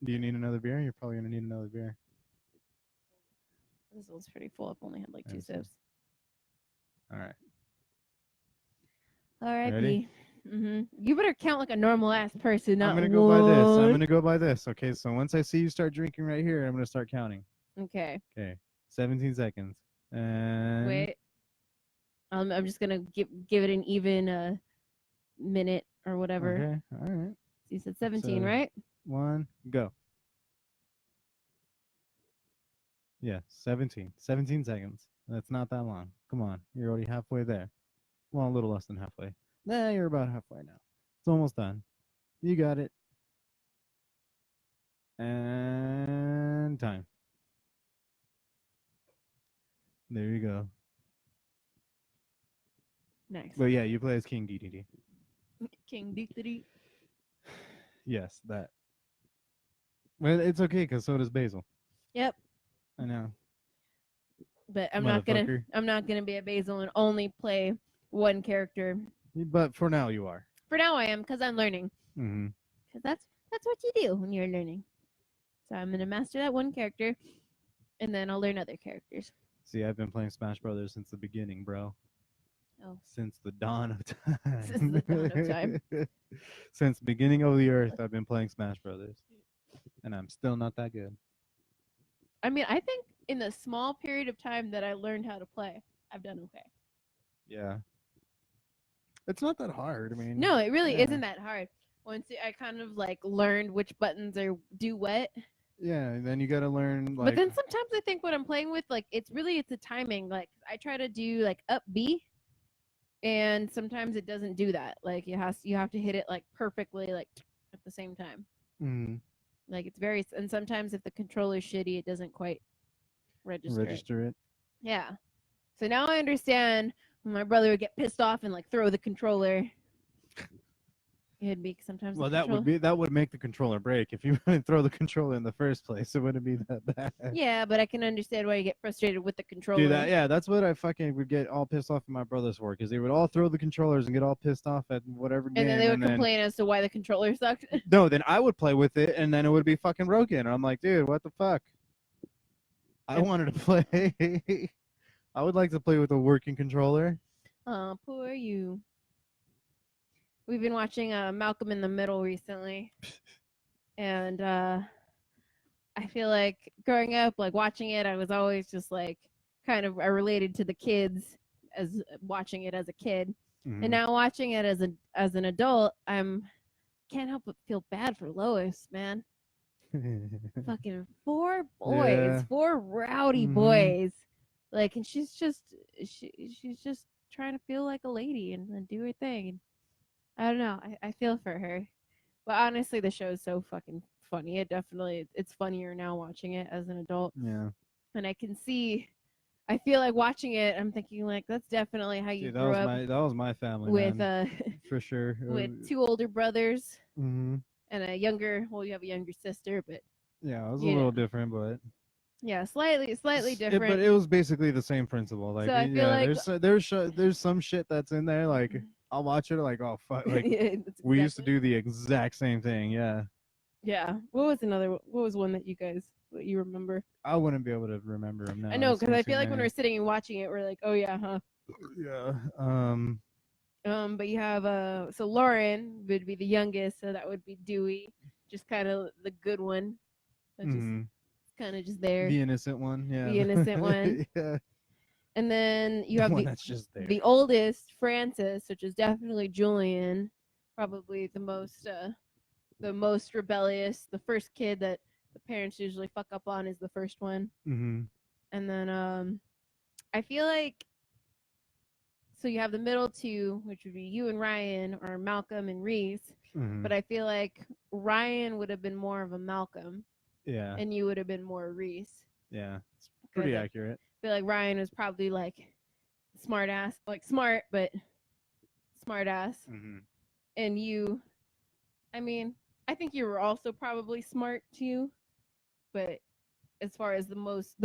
B: Do you need another beer? You're probably going to need another beer.
C: This one's pretty full. I've only had like 2 sips.
B: All right.
C: R.I.P. Mm-hmm. You better count like a normal ass person.
B: I'm going to go by this. I'm going to go by this. Okay, so once I see you start drinking right here, I'm going to start counting.
C: Okay.
B: 17 seconds. And
C: wait. I'm just gonna give it an even minute or whatever.
B: Okay. All right.
C: So you said 17, right?
B: 1, go. Yeah, 17. 17 seconds. That's not that long. Come on. You're already halfway there. Well, a little less than halfway. Nah, you're about halfway now. It's almost done. You got it. And time. There you go.
C: Nice.
B: But yeah, you play as King DDD.
C: King DDD.
B: Yes, that. Well, it's okay because so does Basil.
C: Yep.
B: I know.
C: But I'm not gonna be a Basil and only play one character.
B: But for now, you are.
C: For now, I am because I'm learning.
B: Mm-hmm.
C: Because that's what you do when you're learning. So I'm gonna master that one character, and then I'll learn other characters.
B: See, I've been playing Smash Brothers since the beginning, bro.
C: Oh.
B: Since the dawn of time.
C: Since the dawn of time.
B: Since the beginning of the earth, I've been playing Smash Brothers, and I'm still not that good.
C: I mean, I think in the small period of time that I learned how to play, I've done okay.
B: Yeah. It's not that hard. I mean,
C: no, it really isn't that hard. Once I kind of like learned which buttons are do what.
B: Yeah, and then you got to learn like.
C: But then sometimes I think what I'm playing with, like, it's a timing. Like I try to do like up B, and sometimes it doesn't do that. Like you have to hit it like perfectly, like at the same time.
B: Mm.
C: Like it's very, and sometimes if the controller's shitty, it doesn't quite register it. Yeah. So now I understand when my brother would get pissed off and like throw the controller. It'd be sometimes.
B: Well, that would make the controller break if you wouldn't throw the controller in the first place. It wouldn't be that bad.
C: Yeah, but I can understand why you get frustrated with the controller.
B: Dude, that's what I fucking would get all pissed off at my brothers for, because they would all throw the controllers and get all pissed off at whatever game.
C: And then they would complain as to why the controller sucked.
B: No, then I would play with it, and then it would be fucking broken. I'm like, dude, what the fuck? I wanted to play. I would like to play with a working controller.
C: Oh, poor you. We've been watching Malcolm in the Middle recently, and I feel like growing up, like watching it, I was always just like I related to the kids as watching it as a kid, and now watching it as an adult, can't help but feel bad for Lois, man. Fucking 4 boys, 4 rowdy boys, like, and she's just trying to feel like a lady and do her thing. And I don't know. I feel for her. But honestly, the show is so fucking funny. It's funnier now watching it as an adult.
B: Yeah.
C: And I can see, I feel like watching it, I'm thinking like, that's definitely how you grew up.
B: That was my family,
C: with,
B: man. For sure.
C: With 2 older brothers
B: and
C: a younger, well, you have a younger sister, but.
B: Yeah, it was a little different, but.
C: Yeah, slightly different.
B: But it was basically the same principle. Like,
C: so I feel like
B: there's some shit that's in there, like, I'll watch it like, oh fuck, like we used to do the exact same thing. Yeah.
C: Yeah. What was one that you remember?
B: I wouldn't be able to remember them now.
C: I know, because I feel like when we're sitting and watching it, we're like, oh yeah, huh?
B: Yeah.
C: But you have so Lauren would be the youngest, so that would be Dewey, just kind of the good one. That's just kind of just there.
B: The innocent one, yeah.
C: The innocent one.
B: Yeah.
C: And then you have the oldest, Francis, which is definitely Julian, probably the most rebellious. The first kid that the parents usually fuck up on is the first one. And then I feel like, so you have the middle 2, which would be you and Ryan, or Malcolm and Reese. But I feel like Ryan would have been more of a Malcolm.
B: Yeah.
C: And you would have been more Reese.
B: Yeah, it's pretty accurate.
C: I feel like Ryan was probably like smart ass, like smart, but smart ass. And you, I mean, I think you were also probably smart too, but as far as the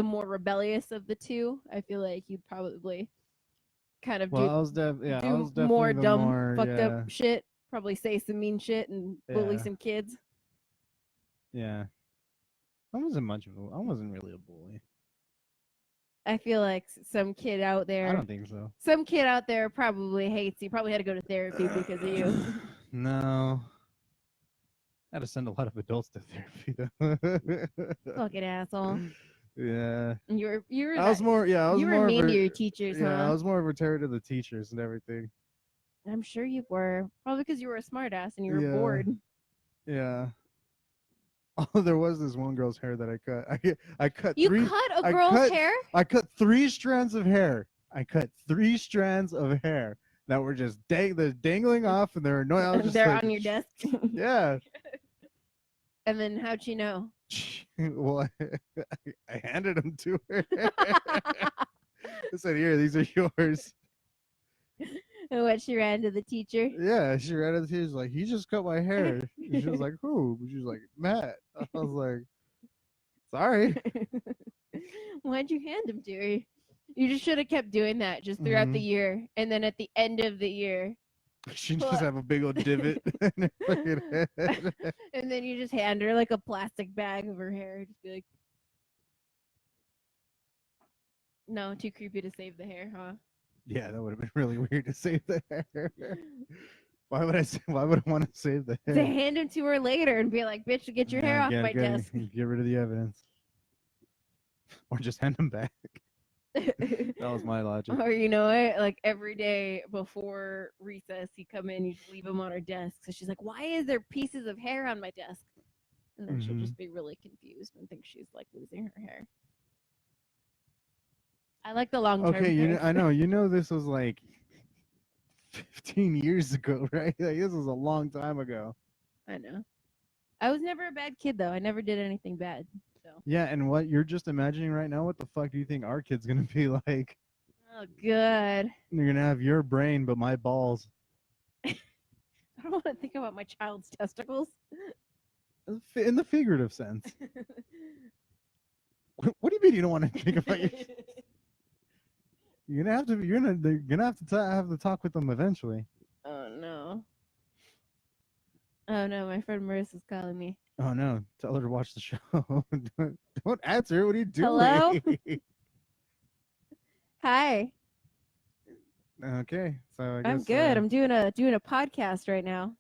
C: more rebellious of the 2, I feel like you'd probably kind of do more dumb, fucked up shit. Probably say some mean shit and bully some kids.
B: Yeah, I wasn't really a bully.
C: I feel like some kid out there.
B: I don't think so.
C: Some kid out there probably hates you. Probably had to go to therapy because of you.
B: No. I had to send a lot of adults to therapy though.
C: Fucking asshole.
B: Yeah.
C: You were.
B: I was more
C: mean to your teachers, huh?
B: Yeah, I was more of a terror to the teachers and everything.
C: I'm sure you were. Probably because you were a smart ass and you were bored.
B: Yeah. Oh, there was this one girl's hair that I cut. I cut.
C: You cut a girl's hair?
B: I cut 3 strands of hair. That were just dangling off, and they're annoying.
C: They're on your desk.
B: Yeah.
C: And then how'd you know?
B: Well, I handed them to her. I said, "Here, these are yours."
C: And what, she ran to the teacher?
B: Yeah, she ran to the teacher. She's like, "He just cut my hair." And she was like, "Who?" She was like, "Matt." I was like, "Sorry."
C: Why'd you hand him to her? You just should have kept doing that just throughout the year, and then at the end of the year,
B: she just have a big old divot in her fucking head.
C: And then you just hand her like a plastic bag of her hair. Just be like, no, too creepy to save the hair, huh?
B: Yeah, that would have been really weird to save the hair. Why would I want to save the hair?
C: To hand him to her later and be like, "Bitch, get your hair off my desk."
B: Get rid of the evidence, or just hand him back. That was my logic.
C: Or you know what? Like every day before recess, you come in, you leave them on her desk. So she's like, "Why is there pieces of hair on my desk?" And then she'll just be really confused and think she's like losing her hair. I like the long term.
B: Okay, I know. This was like 15 years ago, right? Like, this was a long time ago.
C: I know. I was never a bad kid though. I never did anything bad. So.
B: Yeah, and what you're just imagining right now, what the fuck do you think our kid's gonna be like?
C: Oh, good.
B: You're gonna have your brain, but my balls.
C: I don't want to think about my child's testicles.
B: In the figurative sense. What do you mean you don't want to think about your? You're gonna have to. They're gonna have to have the talk with them eventually.
C: Oh no. Oh no, my friend Marissa's calling me.
B: Oh no! Tell her to watch the show. Don't answer. What are you doing?
C: Hello. Hi.
B: Okay, so I guess,
C: I'm good. I'm doing a podcast right now.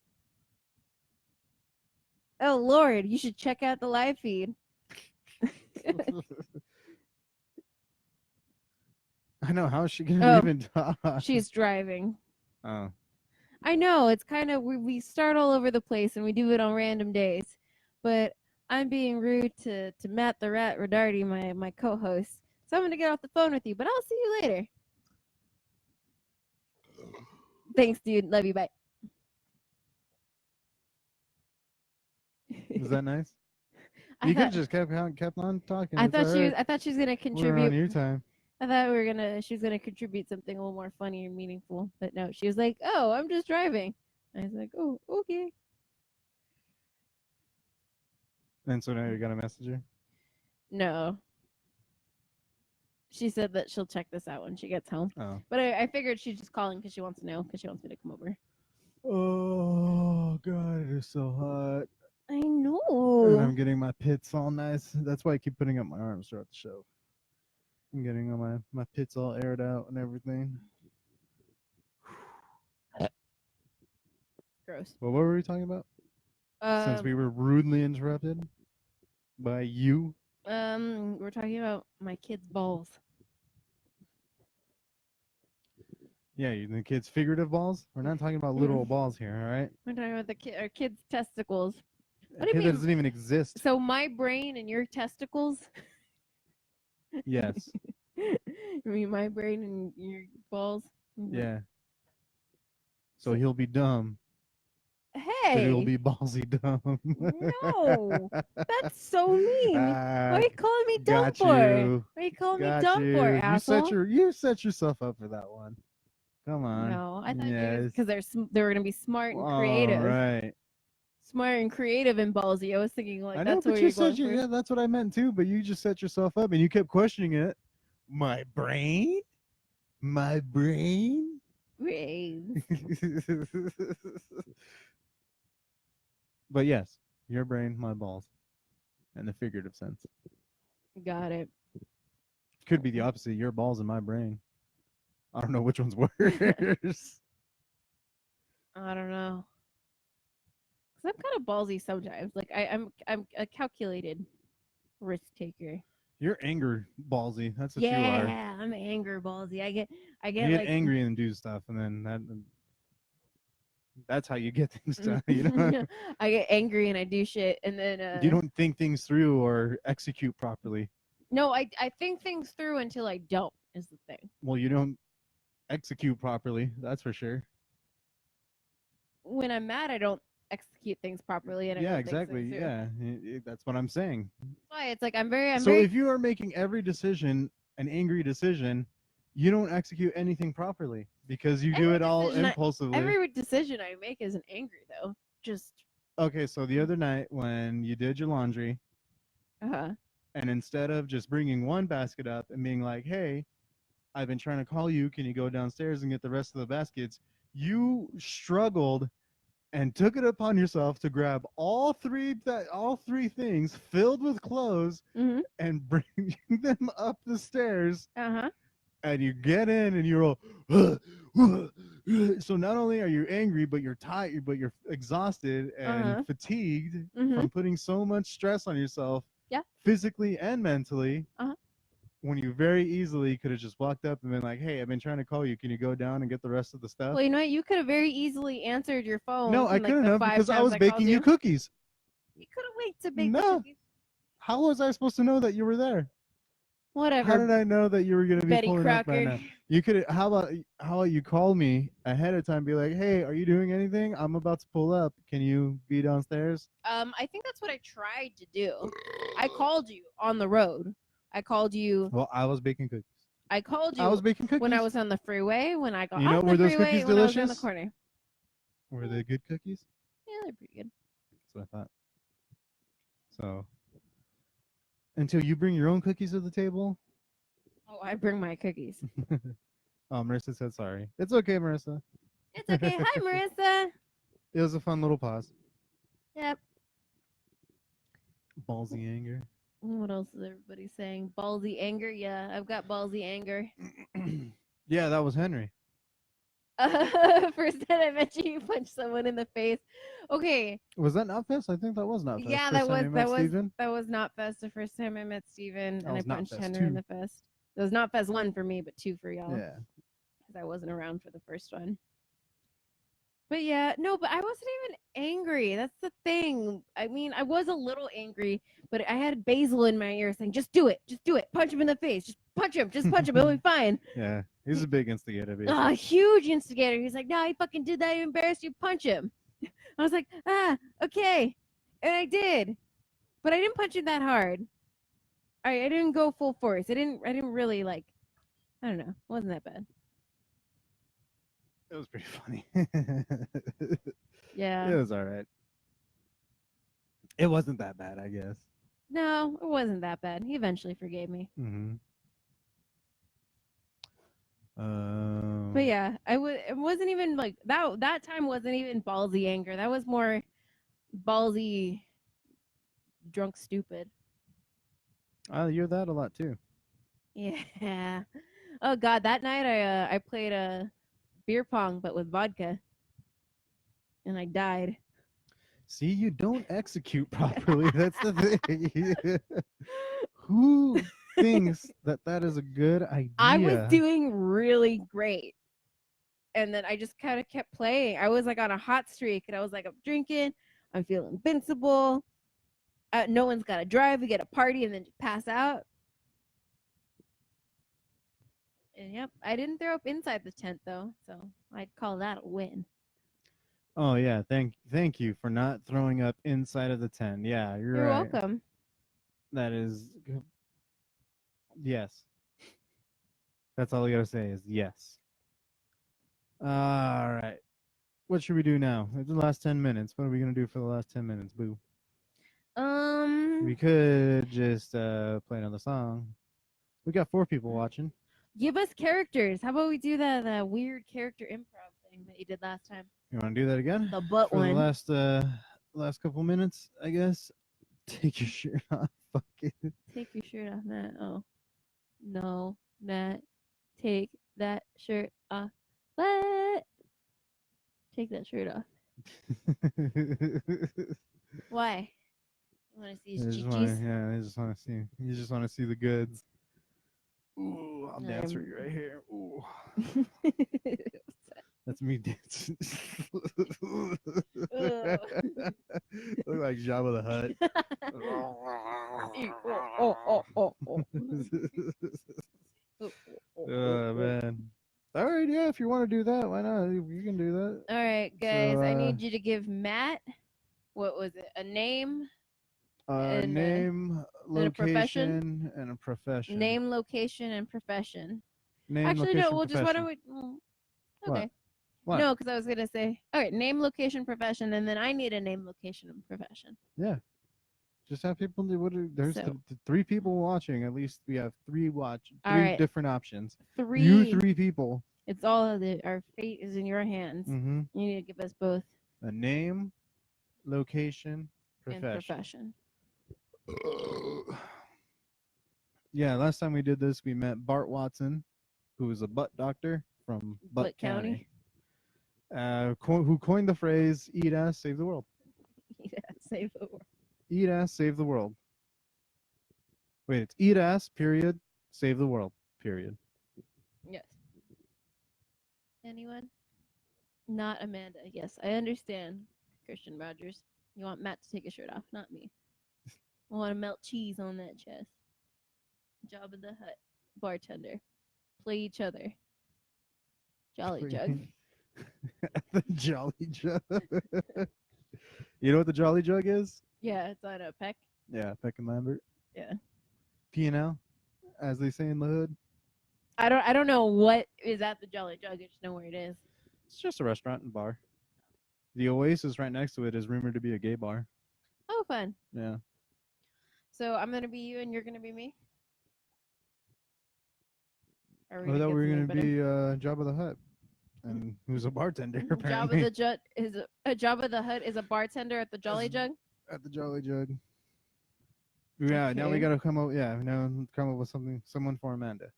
C: Oh Lord, you should check out the live feed.
B: I know. How is she gonna even talk?
C: She's driving.
B: Oh.
C: I know, it's kind of we start all over the place and we do it on random days, but I'm being rude to Matt the Rat Rodarty, my co-host. So I'm gonna get off the phone with you, but I'll see you later. Thanks, dude. Love you. Bye.
B: Was that nice? You could have just kept on talking.
C: I thought she was gonna contribute.
B: We're on your time.
C: I thought she was gonna contribute something a little more funny and meaningful, but no, she was like, "Oh, I'm just driving." I was like, "Oh, okay."
B: And so now you got a messenger?
C: No. She said that she'll check this out when she gets home.
B: Oh.
C: But I figured she's just calling because she wants to know, because she wants me to come over.
B: Oh God, it is so hot.
C: I know.
B: And I'm getting my pits all nice. That's why I keep putting up my arms throughout the show. I'm getting all my pits all aired out and everything.
C: Gross.
B: Well, what were we talking about? Since we were rudely interrupted by you.
C: We're talking about my kids' balls.
B: Yeah, the kids' figurative balls. We're not talking about literal balls here, all right?
C: We're talking about our kids' testicles.
B: What do you mean? That doesn't even exist.
C: So my brain and your testicles?
B: Yes.
C: You mean my brain and your balls?
B: Yeah. So he'll be dumb.
C: Hey.
B: But he'll be ballsy dumb.
C: No. That's so mean. What are you calling me dumb for? What are you calling me dumb for, asshole?
B: You set yourself up for that one. Come on.
C: No, I thought because they were going to be smart and creative.
B: All right.
C: Smart and creative and ballsy. I was thinking like that's
B: what
C: what you're going for.
B: Yeah, that's what I meant too, but you just set yourself up and you kept questioning it. My brain? My brain?
C: Brains.
B: But yes, your brain, my balls. In the figurative sense.
C: Got it.
B: Could be the opposite. Your balls and my brain. I don't know which one's worse.
C: I don't know. Cause I'm kind of ballsy sometimes. Like I'm a calculated risk taker.
B: You're anger ballsy. That's what you are.
C: Yeah, I'm anger ballsy. I get
B: you get angry and do stuff, and then that's how you get things done. You know.
C: I get angry and I do shit, and then
B: you don't think things through or execute properly.
C: No, I think things through until I don't. Is the thing.
B: Well, you don't execute properly. That's for sure.
C: When I'm mad, I don't execute things properly. And
B: yeah, exactly. Yeah, that's what I'm saying.
C: That's why it's like I'm very.
B: So if you are making every decision an angry decision, you don't execute anything properly because you do it all impulsively.
C: Every decision I make isn't angry though. Just
B: okay. So the other night when you did your laundry, and instead of just bringing one basket up and being like, "Hey, I've been trying to call you. Can you go downstairs and get the rest of the baskets?" You struggled and took it upon yourself to grab all three things filled with clothes and bring them up the stairs. And you get in and you're all so not only are you angry, but you're tired, but you're exhausted and fatigued from putting so much stress on yourself, physically and mentally. when you very easily could have just walked up and been like, "Hey, I've been trying to call you. Can you go down and get the rest of the stuff?"
C: Well, you know what? You could have very easily answered your phone.
B: No, I
C: from, like,
B: couldn't
C: the
B: have
C: 5
B: because I
C: times
B: was
C: called
B: baking you cookies.
C: You could have waited to bake the
B: No.
C: cookies.
B: How was I supposed to know that you were there?
C: Whatever.
B: How did I know that you were going to be
C: Betty
B: pulling up right
C: Crocker.
B: now? You could. How about you call me ahead of time? Be like, "Hey, are you doing anything? I'm about to pull up. Can you be downstairs?"
C: I think that's what I tried to do. I called you on the road. I called you.
B: Well, I was baking cookies.
C: I called you
B: I was baking cookies.
C: when I was on the freeway. When I got
B: You know,
C: off
B: were
C: the
B: those
C: freeway.
B: cookies
C: When I was around the
B: delicious?
C: corner.
B: Were they good cookies?
C: Yeah, they're pretty good.
B: That's what I thought. So, until you bring your own cookies to the table.
C: Oh, I bring my cookies.
B: Oh, Marissa said sorry. It's okay, Marissa.
C: It's okay. Hi, Marissa.
B: It was a fun little pause.
C: Yep.
B: Ballsy anger.
C: What else is everybody saying? Ballsy anger? Yeah, I've got ballsy anger.
B: Yeah, that was Henry.
C: First time I met you, you punched someone in the face. Okay.
B: Was that Knottfest? I think that was Knottfest.
C: Yeah, that was not Fest. The first time I met Steven and I punched Henry in the fest. It was not Fest 1 for me, but 2 for y'all.
B: Yeah.
C: Because I wasn't around for the first one. But yeah, no, but I wasn't even angry. That's the thing. I mean, I was a little angry, but I had Basil in my ear saying, just do it. Just do it. Punch him in the face. Just punch him. Just punch him. It'll be fine.
B: Yeah. He's a big instigator.
C: A huge instigator. He's like, no, he fucking did that. You embarrassed you. Punch him. I was like, okay. And I did. But I didn't punch him that hard. I didn't go full force. I didn't really I don't know. It wasn't that bad.
B: It was pretty funny.
C: Yeah.
B: It was all right. It wasn't that bad, I guess.
C: No, it wasn't that bad. He eventually forgave me.
B: Mm-hmm.
C: But yeah, it wasn't even like that time wasn't even ballsy anger. That was more ballsy drunk stupid.
B: You're that a lot too.
C: Yeah. Oh god, that night I played beer pong but with vodka. And I died.
B: See, you don't execute properly. That's the thing. Who thinks that is a good idea?
C: I was doing really great. And then I just kind of kept playing. I was like on a hot streak and I was like, I'm drinking. I'm feeling invincible. No one's got to drive. We get a party and then just pass out. And yep, I didn't throw up inside the tent though. So I'd call that a win.
B: Oh yeah, thank you for not throwing up inside of the tent. Yeah, you're right.
C: Welcome.
B: That is, yes. That's all I gotta say is yes. All right. What should we do now? It's the last 10 minutes. What are we gonna do for the last 10 minutes, Boo?
C: We
B: could just play another song. We got 4 people watching.
C: Give us characters. How about we do that weird character improv thing that you did last time?
B: You want to do that again?
C: The butt
B: for
C: one.
B: The last couple minutes, I guess. Take your shirt off. Fuck it.
C: Take your shirt off, Matt. Oh. No, Matt. Take that shirt off. What? Take that shirt off. Why? You want to see his cheekies?
B: Yeah, I just want to see. You just want to see the goods. Ooh, I'll dance for you right here. Ooh. That's me dancing. Look like Jabba the Hutt. Oh man. All right, yeah. If you want to do that, why not? You can do that.
C: All right, guys. I need you to give Matt. What was it? A name.
B: Name, location, and a profession.
C: Name, location, and profession.
B: Name,
C: actually,
B: location,
C: no. Well, just why don't
B: profession.
C: we? Okay.
B: What?
C: No, because I was gonna say, all right, name, location, profession, and then I need a name, location, and profession.
B: Yeah. Just have people do. There's 3 people watching. At least we have 3 different options.
C: 3.
B: You 3 people.
C: It's all our fate is in your hands.
B: Mm-hmm.
C: You need to give us both
B: a name, location, profession.
C: And profession.
B: Yeah, last time we did this, we met Bart Watson, who is a butt doctor from Butt County. Who coined the phrase "Eat ass, save the world."
C: Eat ass, save the world.
B: Eat ass, save the world. Wait, it's eat ass, period, Save the world. Period.
C: Yes. Anyone? Not Amanda. Yes, I understand, Christian Rogers. You want Matt to take his shirt off, not me. I want to melt cheese on that chest. Jabba the Hutt. Bartender. Play each other. Jolly Jug.
B: The Jolly Jug. You know what the Jolly Jug is?
C: Yeah, it's on a Peck.
B: Yeah, Peck and Lambert.
C: Yeah.
B: P&L, as they say in the hood.
C: I don't know what is at the Jolly Jug. I just know where it is.
B: It's just a restaurant and bar. The Oasis right next to it is rumored to be a gay bar.
C: Oh, fun.
B: Yeah.
C: So I'm gonna be you and you're gonna be me.
B: I thought we were gonna be Jabba the Hutt, and who's a bartender apparently.
C: Jabba the Hutt is a bartender at the Jolly Jug.
B: At the Jolly Jug. Yeah. Okay. Now we gotta come up. Yeah. Now come up with someone for Amanda.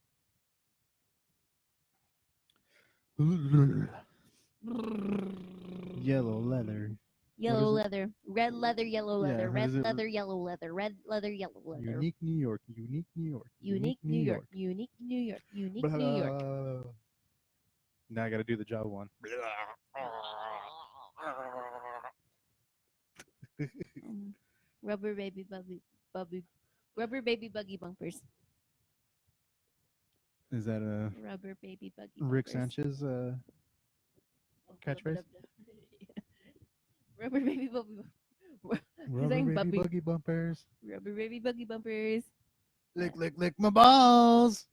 B: Yellow leather.
C: Yellow leather, red leather, yellow leather,
B: Yeah,
C: red leather, yellow leather, red leather, yellow leather.
B: Unique New York, unique New York,
C: Unique New York, unique New York, unique New York.
B: Now I gotta do the job one.
C: Rubber baby buggy bumpers.
B: Is that a
C: Rubber baby buggy
B: Rick
C: bumpers.
B: Sanchez catchphrase?
C: Rubber baby buggy.
B: Rubber baby buggy bumpers.
C: Rubber baby buggy bumpers.
B: Lick, lick, lick my balls.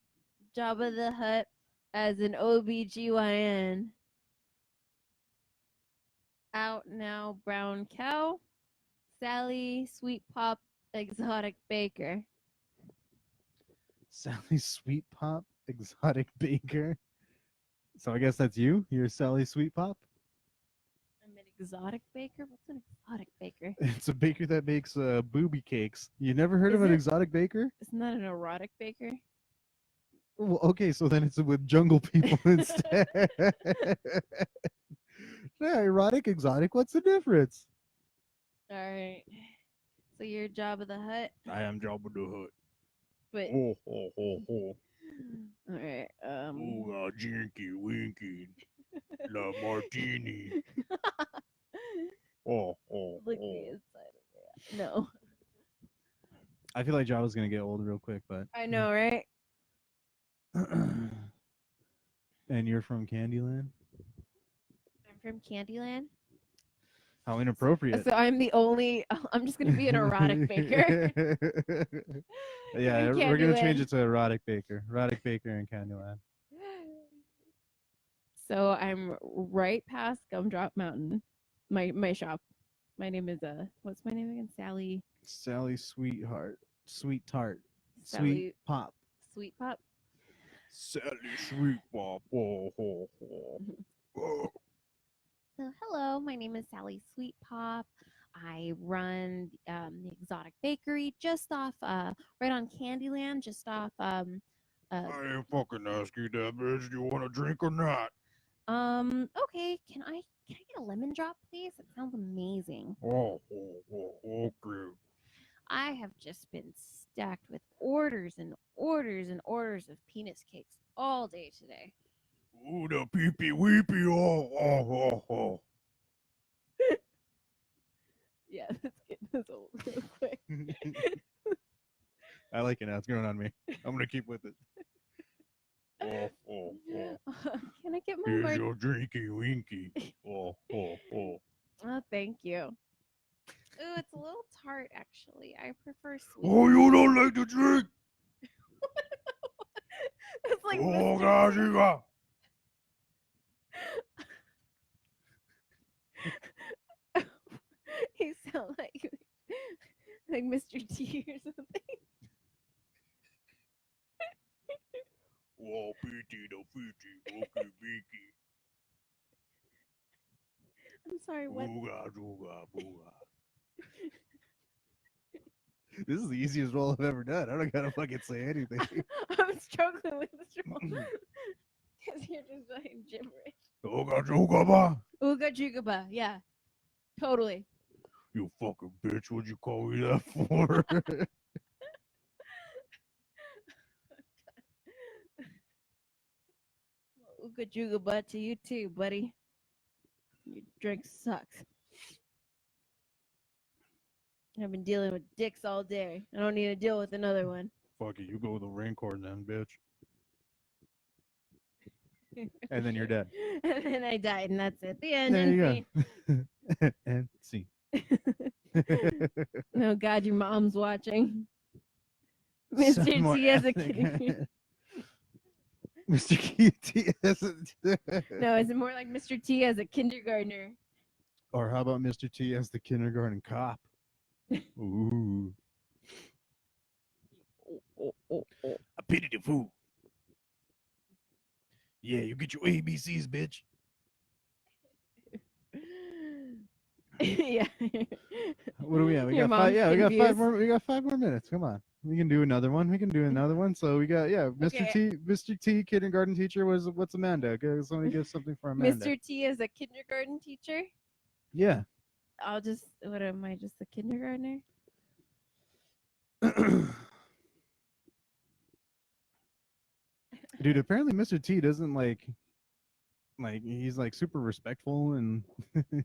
C: Jabba the Hutt as an OBGYN. Out now, brown cow. Sally, sweet pop, exotic baker.
B: Sally Sweet Pop, exotic baker. So I guess that's you? You're Sally Sweet Pop?
C: I'm an exotic baker? What's an exotic baker?
B: It's a baker that makes booby cakes. You never heard of an exotic baker?
C: Isn't that an erotic baker?
B: Well, okay, so then it's with jungle people instead. Yeah, erotic, exotic, what's the difference?
C: All right. So you're Jabba the Hutt?
B: I am Jabba the Hutt.
C: But
B: Ho, ho, ho, ho.
C: all right.
B: Oh, jinky, winky. La martini. Oh, oh,
C: Look
B: oh.
C: the inside of it. No.
B: I feel like Jabba's gonna get old real quick, but
C: I know, right?
B: And you're from Candyland?
C: I'm from Candyland.
B: How inappropriate.
C: So I'm the only. I'm just gonna be an erotic baker.
B: Yeah, we're gonna change it to erotic baker. Erotic baker in Candyland.
C: So I'm right past Gumdrop Mountain. My shop. My name is what's my name again? Sally.
B: Sally Sweetheart. Sweet Tart.
C: Sally,
B: Sweet Pop.
C: Sweet Pop.
B: Sally Sweet Pop. Oh, oh, oh. Oh.
C: So hello, my name is Sally Sweet Pop. I run the Exotic Bakery just off right on Candyland, just off
B: I ain't fucking asking you that, bitch. Do you want a drink or not?
C: okay, can I get a lemon drop, please? It sounds amazing.
B: Oh, okay.
C: I have just been stacked with orders and orders and orders of penis cakes all day today.
B: Ooh, the pee-pee weepee, oh.
C: Yeah, let's get this old real quick.
B: I like it now. It's growing on me. I'm going to keep with it. Oh.
C: Can I get my
B: Here's your drinky winky. Oh.
C: Oh, thank you. Ooh, it's a little tart, actually. I prefer sweet.
B: Oh, you don't like to drink?
C: It's like
B: oh, gosh, you got.
C: You sound like Mr. T or something.
B: Oh, pity the pity, okay, beaky.
C: I'm sorry, what?
B: Booga. This is the easiest role I've ever done. I don't gotta fucking say anything.
C: I'm struggling with this role. Because you're just like gibberish.
B: Ooga jooga.
C: Ooga jooga, yeah. Totally.
B: You fucking bitch, what'd you call me that for?
C: Ooga jooga butt to you too, buddy. Your drink sucks. I've been dealing with dicks all day. I don't need to deal with another one.
B: Fuck it, you go with the raincoat then, bitch. And then you're dead.
C: And then I died, and that's it. The end.
B: There you go. And see.
C: Oh God, your mom's watching. Mr. T as a kid.
B: Mr. T as a
C: No, is it more like Mr. T as a kindergartner?
B: Or how about Mr. T as the kindergarten cop? Ooh. I pity the fool. Yeah, you get your ABCs, bitch.
C: Yeah.
B: What do we have? We
C: Your
B: got five. Yeah, we got
C: confused.
B: 5 more. We got 5 more minutes. Come on, we can do another one. So we got Mr.
C: Okay.
B: Mr. T, kindergarten teacher was what's Amanda? Somebody give something for Amanda.
C: Mr. T is a kindergarten teacher.
B: Yeah.
C: What am I? Just a kindergartner?
B: Dude, apparently Mr. T doesn't like he's like super respectful and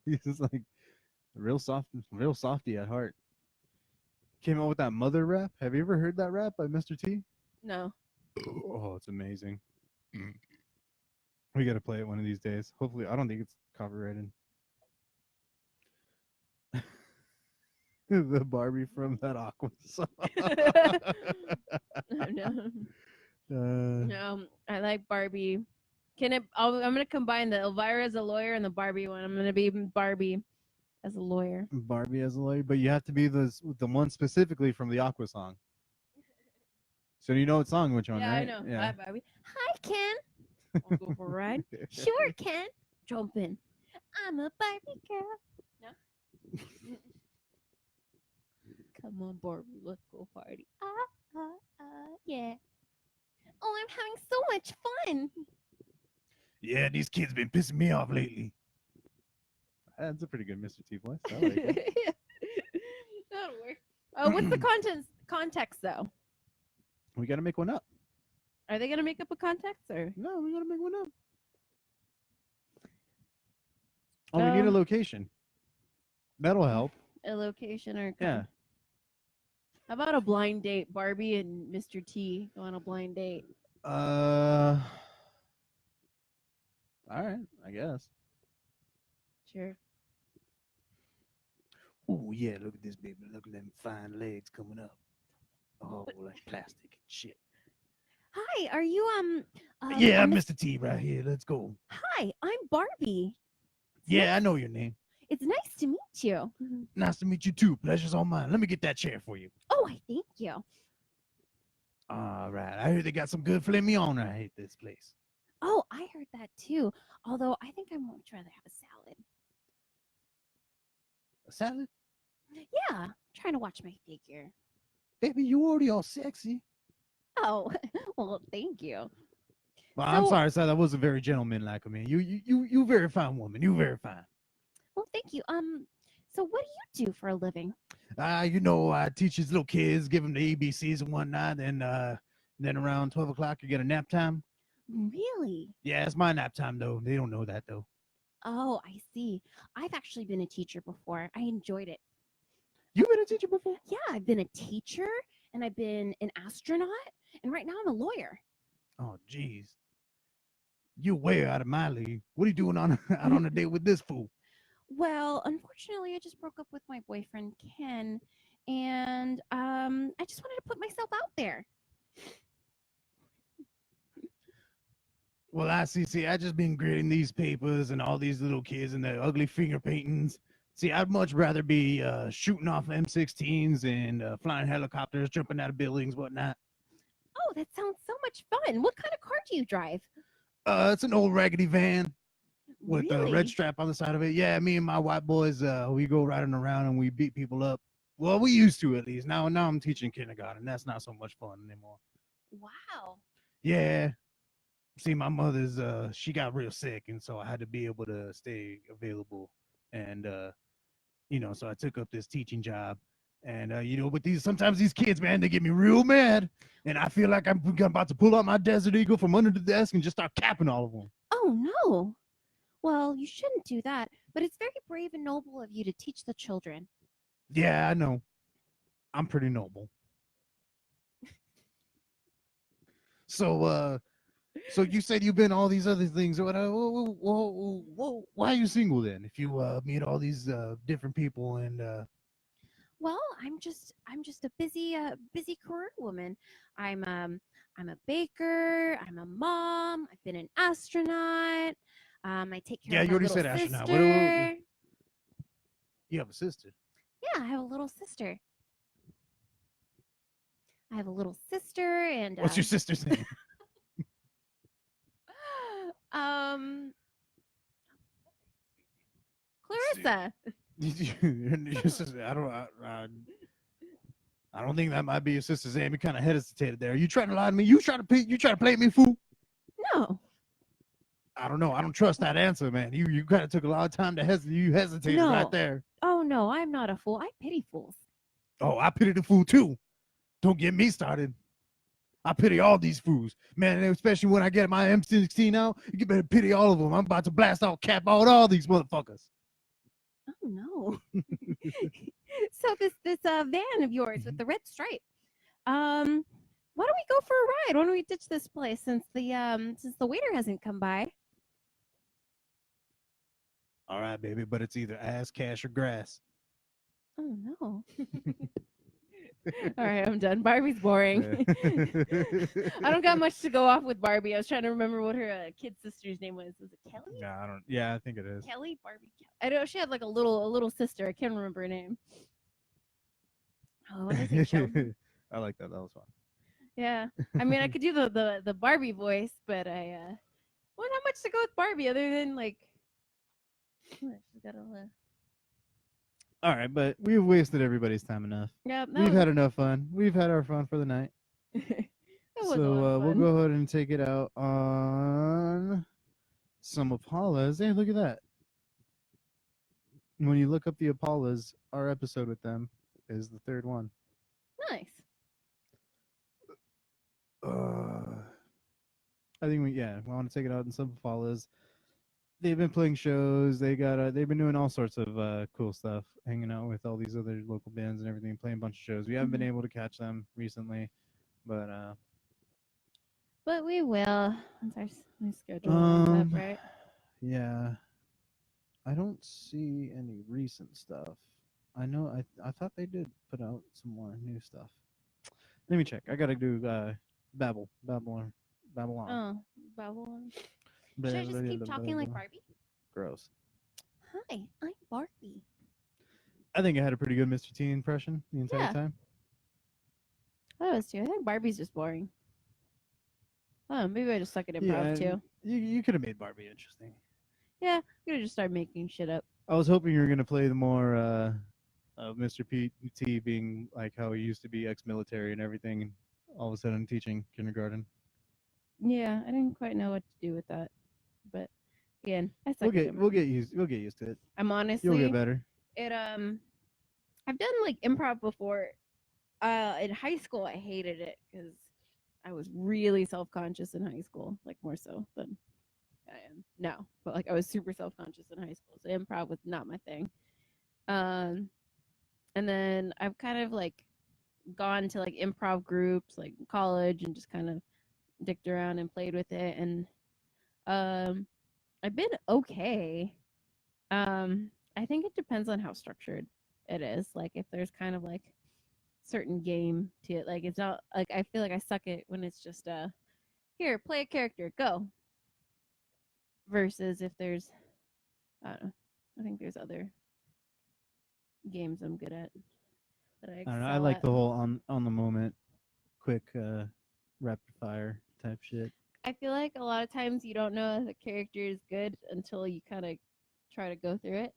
B: he's just like real softy at heart. Came out with that mother rap. Have you ever heard that rap by Mr. T?
C: No.
B: Oh, it's amazing. We got to play it one of these days. Hopefully, I don't think it's copyrighted. The Barbie from that Aqua song.
C: No, I like Barbie. I'm gonna combine the Elvira as a lawyer and the Barbie one. I'm gonna be Barbie as a lawyer.
B: Barbie as a lawyer, but you have to be the one specifically from the Aqua song. So you know what song, which one,
C: Yeah,
B: right?
C: I know.
B: Yeah.
C: Hi, Barbie. Hi, Ken. Wanna go for a ride? Sure, Ken. Jump in. I'm a Barbie girl. No. Come on, Barbie. Let's go party. Yeah. Oh, I'm having so much fun.
B: Yeah, these kids been pissing me off lately. That's a pretty good Mr. T voice. I like it.
C: That'll work. What's the context though?
B: We got to make one up.
C: Are they gonna make up a context or?
B: No, we got to make one up. Oh, we need a location. That'll help.
C: A location or
B: Yeah.
C: How about a blind date? Barbie and Mr. T go on a blind date.
B: All right, I guess.
C: Sure.
B: Oh yeah, look at this baby. Look at them fine legs coming up. Oh, like plastic and shit.
C: Hi, are you
B: Yeah, I'm Mr. T right here. Let's go.
C: Hi, I'm Barbie.
B: Yeah, I know your name.
C: It's nice to meet you.
B: Nice to meet you too. Pleasure's all mine. Let me get that chair for you.
C: Oh, I thank you.
B: All right. I heard they got some good filet mignon. I hate this place.
C: Oh, I heard that too. Although I think I'd much rather have a salad.
B: A salad?
C: Yeah, I'm trying to watch my figure.
B: Baby, you already all sexy.
C: Oh, well, thank you.
B: Well, I'm sorry, that wasn't very gentlemanlike of me. You very fine woman. You very fine.
C: Well, thank you. So what do you do for a living?
B: I teach these little kids, give them the ABCs and whatnot, and then around 12 o'clock you get a nap time.
C: Really?
B: Yeah, it's my nap time though. They don't know that though.
C: Oh, I see. I've actually been a teacher before. I enjoyed it.
B: You've been a teacher before?
C: Yeah, I've been a teacher and I've been an astronaut, and right now I'm a lawyer.
B: Oh, jeez. You're way out of my league. What are you doing out on a date with this fool?
C: Well, unfortunately, I just broke up with my boyfriend, Ken, and I just wanted to put myself out there.
B: Well, I see. I just been grading these papers and all these little kids and their ugly finger paintings. See, I'd much rather be shooting off M16s and flying helicopters, jumping out of buildings, whatnot.
C: Oh, that sounds so much fun. What kind of car do you drive?
B: It's an old raggedy van with a
C: Really?
B: red strap on the side of it. Yeah, me and my white boys, we go riding around and we beat people up. Well, we used to at least. Now I'm teaching kindergarten. That's not so much fun anymore.
C: Wow.
B: Yeah. See, my mother's, she got real sick, and so I had to be able to stay available. And, so I took up this teaching job. And, but sometimes these kids, man, they get me real mad. And I feel like I'm about to pull out my Desert Eagle from under the desk and just start capping all of them.
C: Oh, no. Well, you shouldn't do that, but it's very brave and noble of you to teach the children.
B: Yeah, I know. I'm pretty noble. So, so you said you've been all these other things. Why are you single then? If you meet all these different people and
C: Well, I'm just a busy career woman. I'm a baker, I'm a mom, I've been an astronaut. I take care
B: yeah,
C: of
B: you
C: my
B: already
C: little
B: said astronaut.
C: sister.
B: You have a sister?
C: Yeah, I have a little sister. I have a little sister and
B: What's your sister's name?
C: um Clarissa.
B: Your sister, I don't think that might be your sister's name. You kind of hesitated there. You trying to lie to me? You trying to play me, fool?
C: No.
B: I don't know. I don't trust that answer, man. You kind of took a lot of time to hesitate. You hesitated
C: No.
B: right there.
C: Oh no, I'm not a fool. I pity fools.
B: Oh, I pity the fool too. Don't get me started. I pity all these fools, man. Especially when I get my M16 out, you better pity all of them. I'm about to blast out, cap out all these motherfuckers.
C: Oh no. So this van of yours with the red stripe. Why don't we go for a ride? Why don't we ditch this place since the waiter hasn't come by?
B: All right, baby, but it's either ass, cash, or grass.
C: Oh no. All right, I'm done. Barbie's boring. I don't got much to go off with Barbie. I was trying to remember what her kid sister's name was. Was it Kelly?
B: Yeah, I don't. Yeah, I think it is.
C: Kelly, Barbie. I know she had like a little sister. I can't remember her name. Oh, what did I say? Sheldon?
B: I like that. That was fun.
C: Yeah, I mean, I could do the Barbie voice, but well, not much to go with Barbie other than like, she's got a.
B: All right, but we've wasted everybody's time enough.
C: Yeah,
B: we've had enough fun. We've had our fun for the night.
C: So
B: we'll go ahead and take it out on some Apaulas. Hey, look at that. When you look up the Apaulas, our episode with them is the third one.
C: Nice.
B: I think we want to take it out in some Apaulas. They've been playing shows. They've been doing all sorts of cool stuff, hanging out with all these other local bands and everything, playing a bunch of shows. We haven't been able to catch them recently, but
C: we will once our schedule lines up, right?
B: Yeah, I don't see any recent stuff. I know I thought they did put out some more new stuff. Let me check. I gotta do Babylon.
C: Oh, Babylon. Should I just keep talking like Barbie?
B: Gross.
C: Hi, I'm Barbie.
B: I think I had a pretty good Mr. T impression the entire time.
C: I was too. I think Barbie's just boring. Oh, maybe I just suck at improv too.
B: You could have made Barbie interesting.
C: Yeah, I'm gonna just start making shit up.
B: I was hoping you were gonna play the more of Mr. T being like how he used to be ex-military and everything, and all of a sudden teaching kindergarten.
C: Yeah, I didn't quite know what to do with that, but again,
B: we'll get used to it.
C: I'm honestly,
B: you'll get better.
C: I've done like improv before. In high school, I hated it because I was really self-conscious in high school, like more so than I am now. But like I was super self-conscious in high school, so improv was not my thing. And then I've kind of like gone to like improv groups like in college and just kind of dicked around and played with it, and I've been okay. I think it depends on how structured it is. Like if there's kind of like certain game to it, like it's not like I feel like I suck it when it's just here, play a character, go. Versus if there's I don't know. I think there's other games I'm good at that I
B: don't know. I like the whole on the moment, quick rapid fire type shit.
C: I feel like a lot of times you don't know if a character is good until you kind of try to go through it.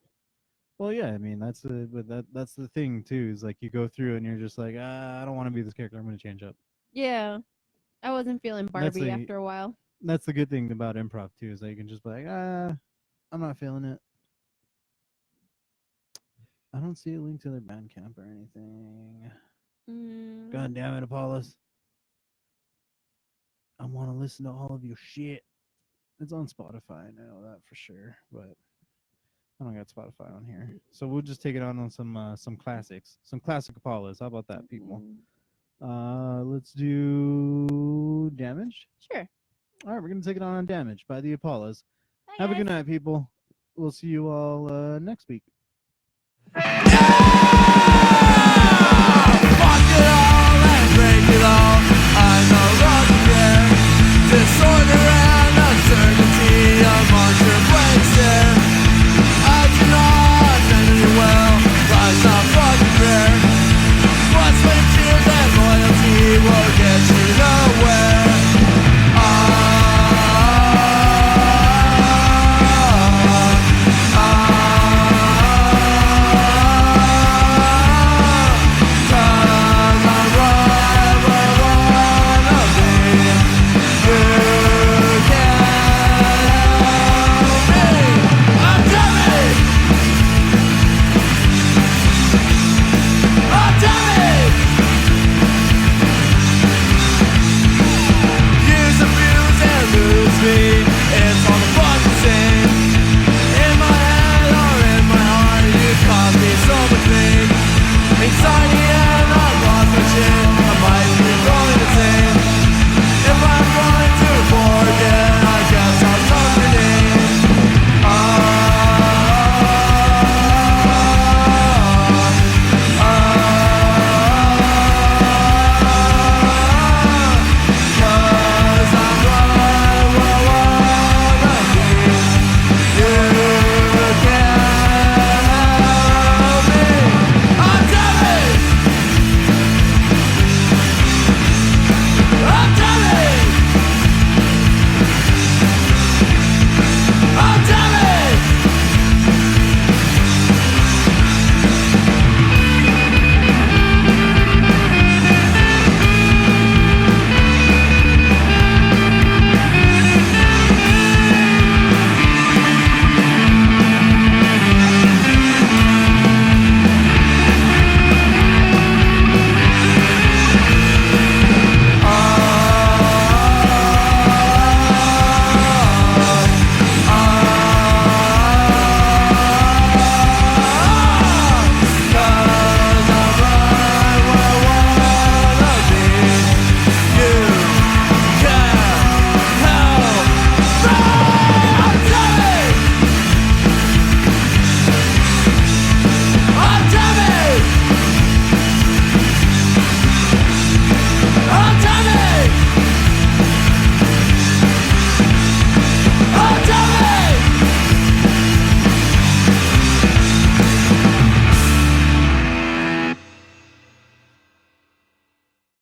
B: Well, yeah, I mean that's the thing too. Is like you go through it and you're just like, I don't want to be this character. I'm going to change up.
C: Yeah, I wasn't feeling Barbie after a while.
B: That's the good thing about improv too, is that you can just be like, I'm not feeling it. I don't see a link to their Bandcamp or anything. God damn it, Apaulas. I want to listen to all of your shit. It's on Spotify. I know that for sure, but I don't got Spotify on here. So we'll just take it on some classics, some classic Apaulas. How about that, people? Let's do Damage.
C: Sure.
B: All right, we're gonna take it on Damage by the Apaulas.
C: Bye,
B: Have a
C: guys.
B: good night, people. We'll see you all next week.
A: Fuck it all and break it all.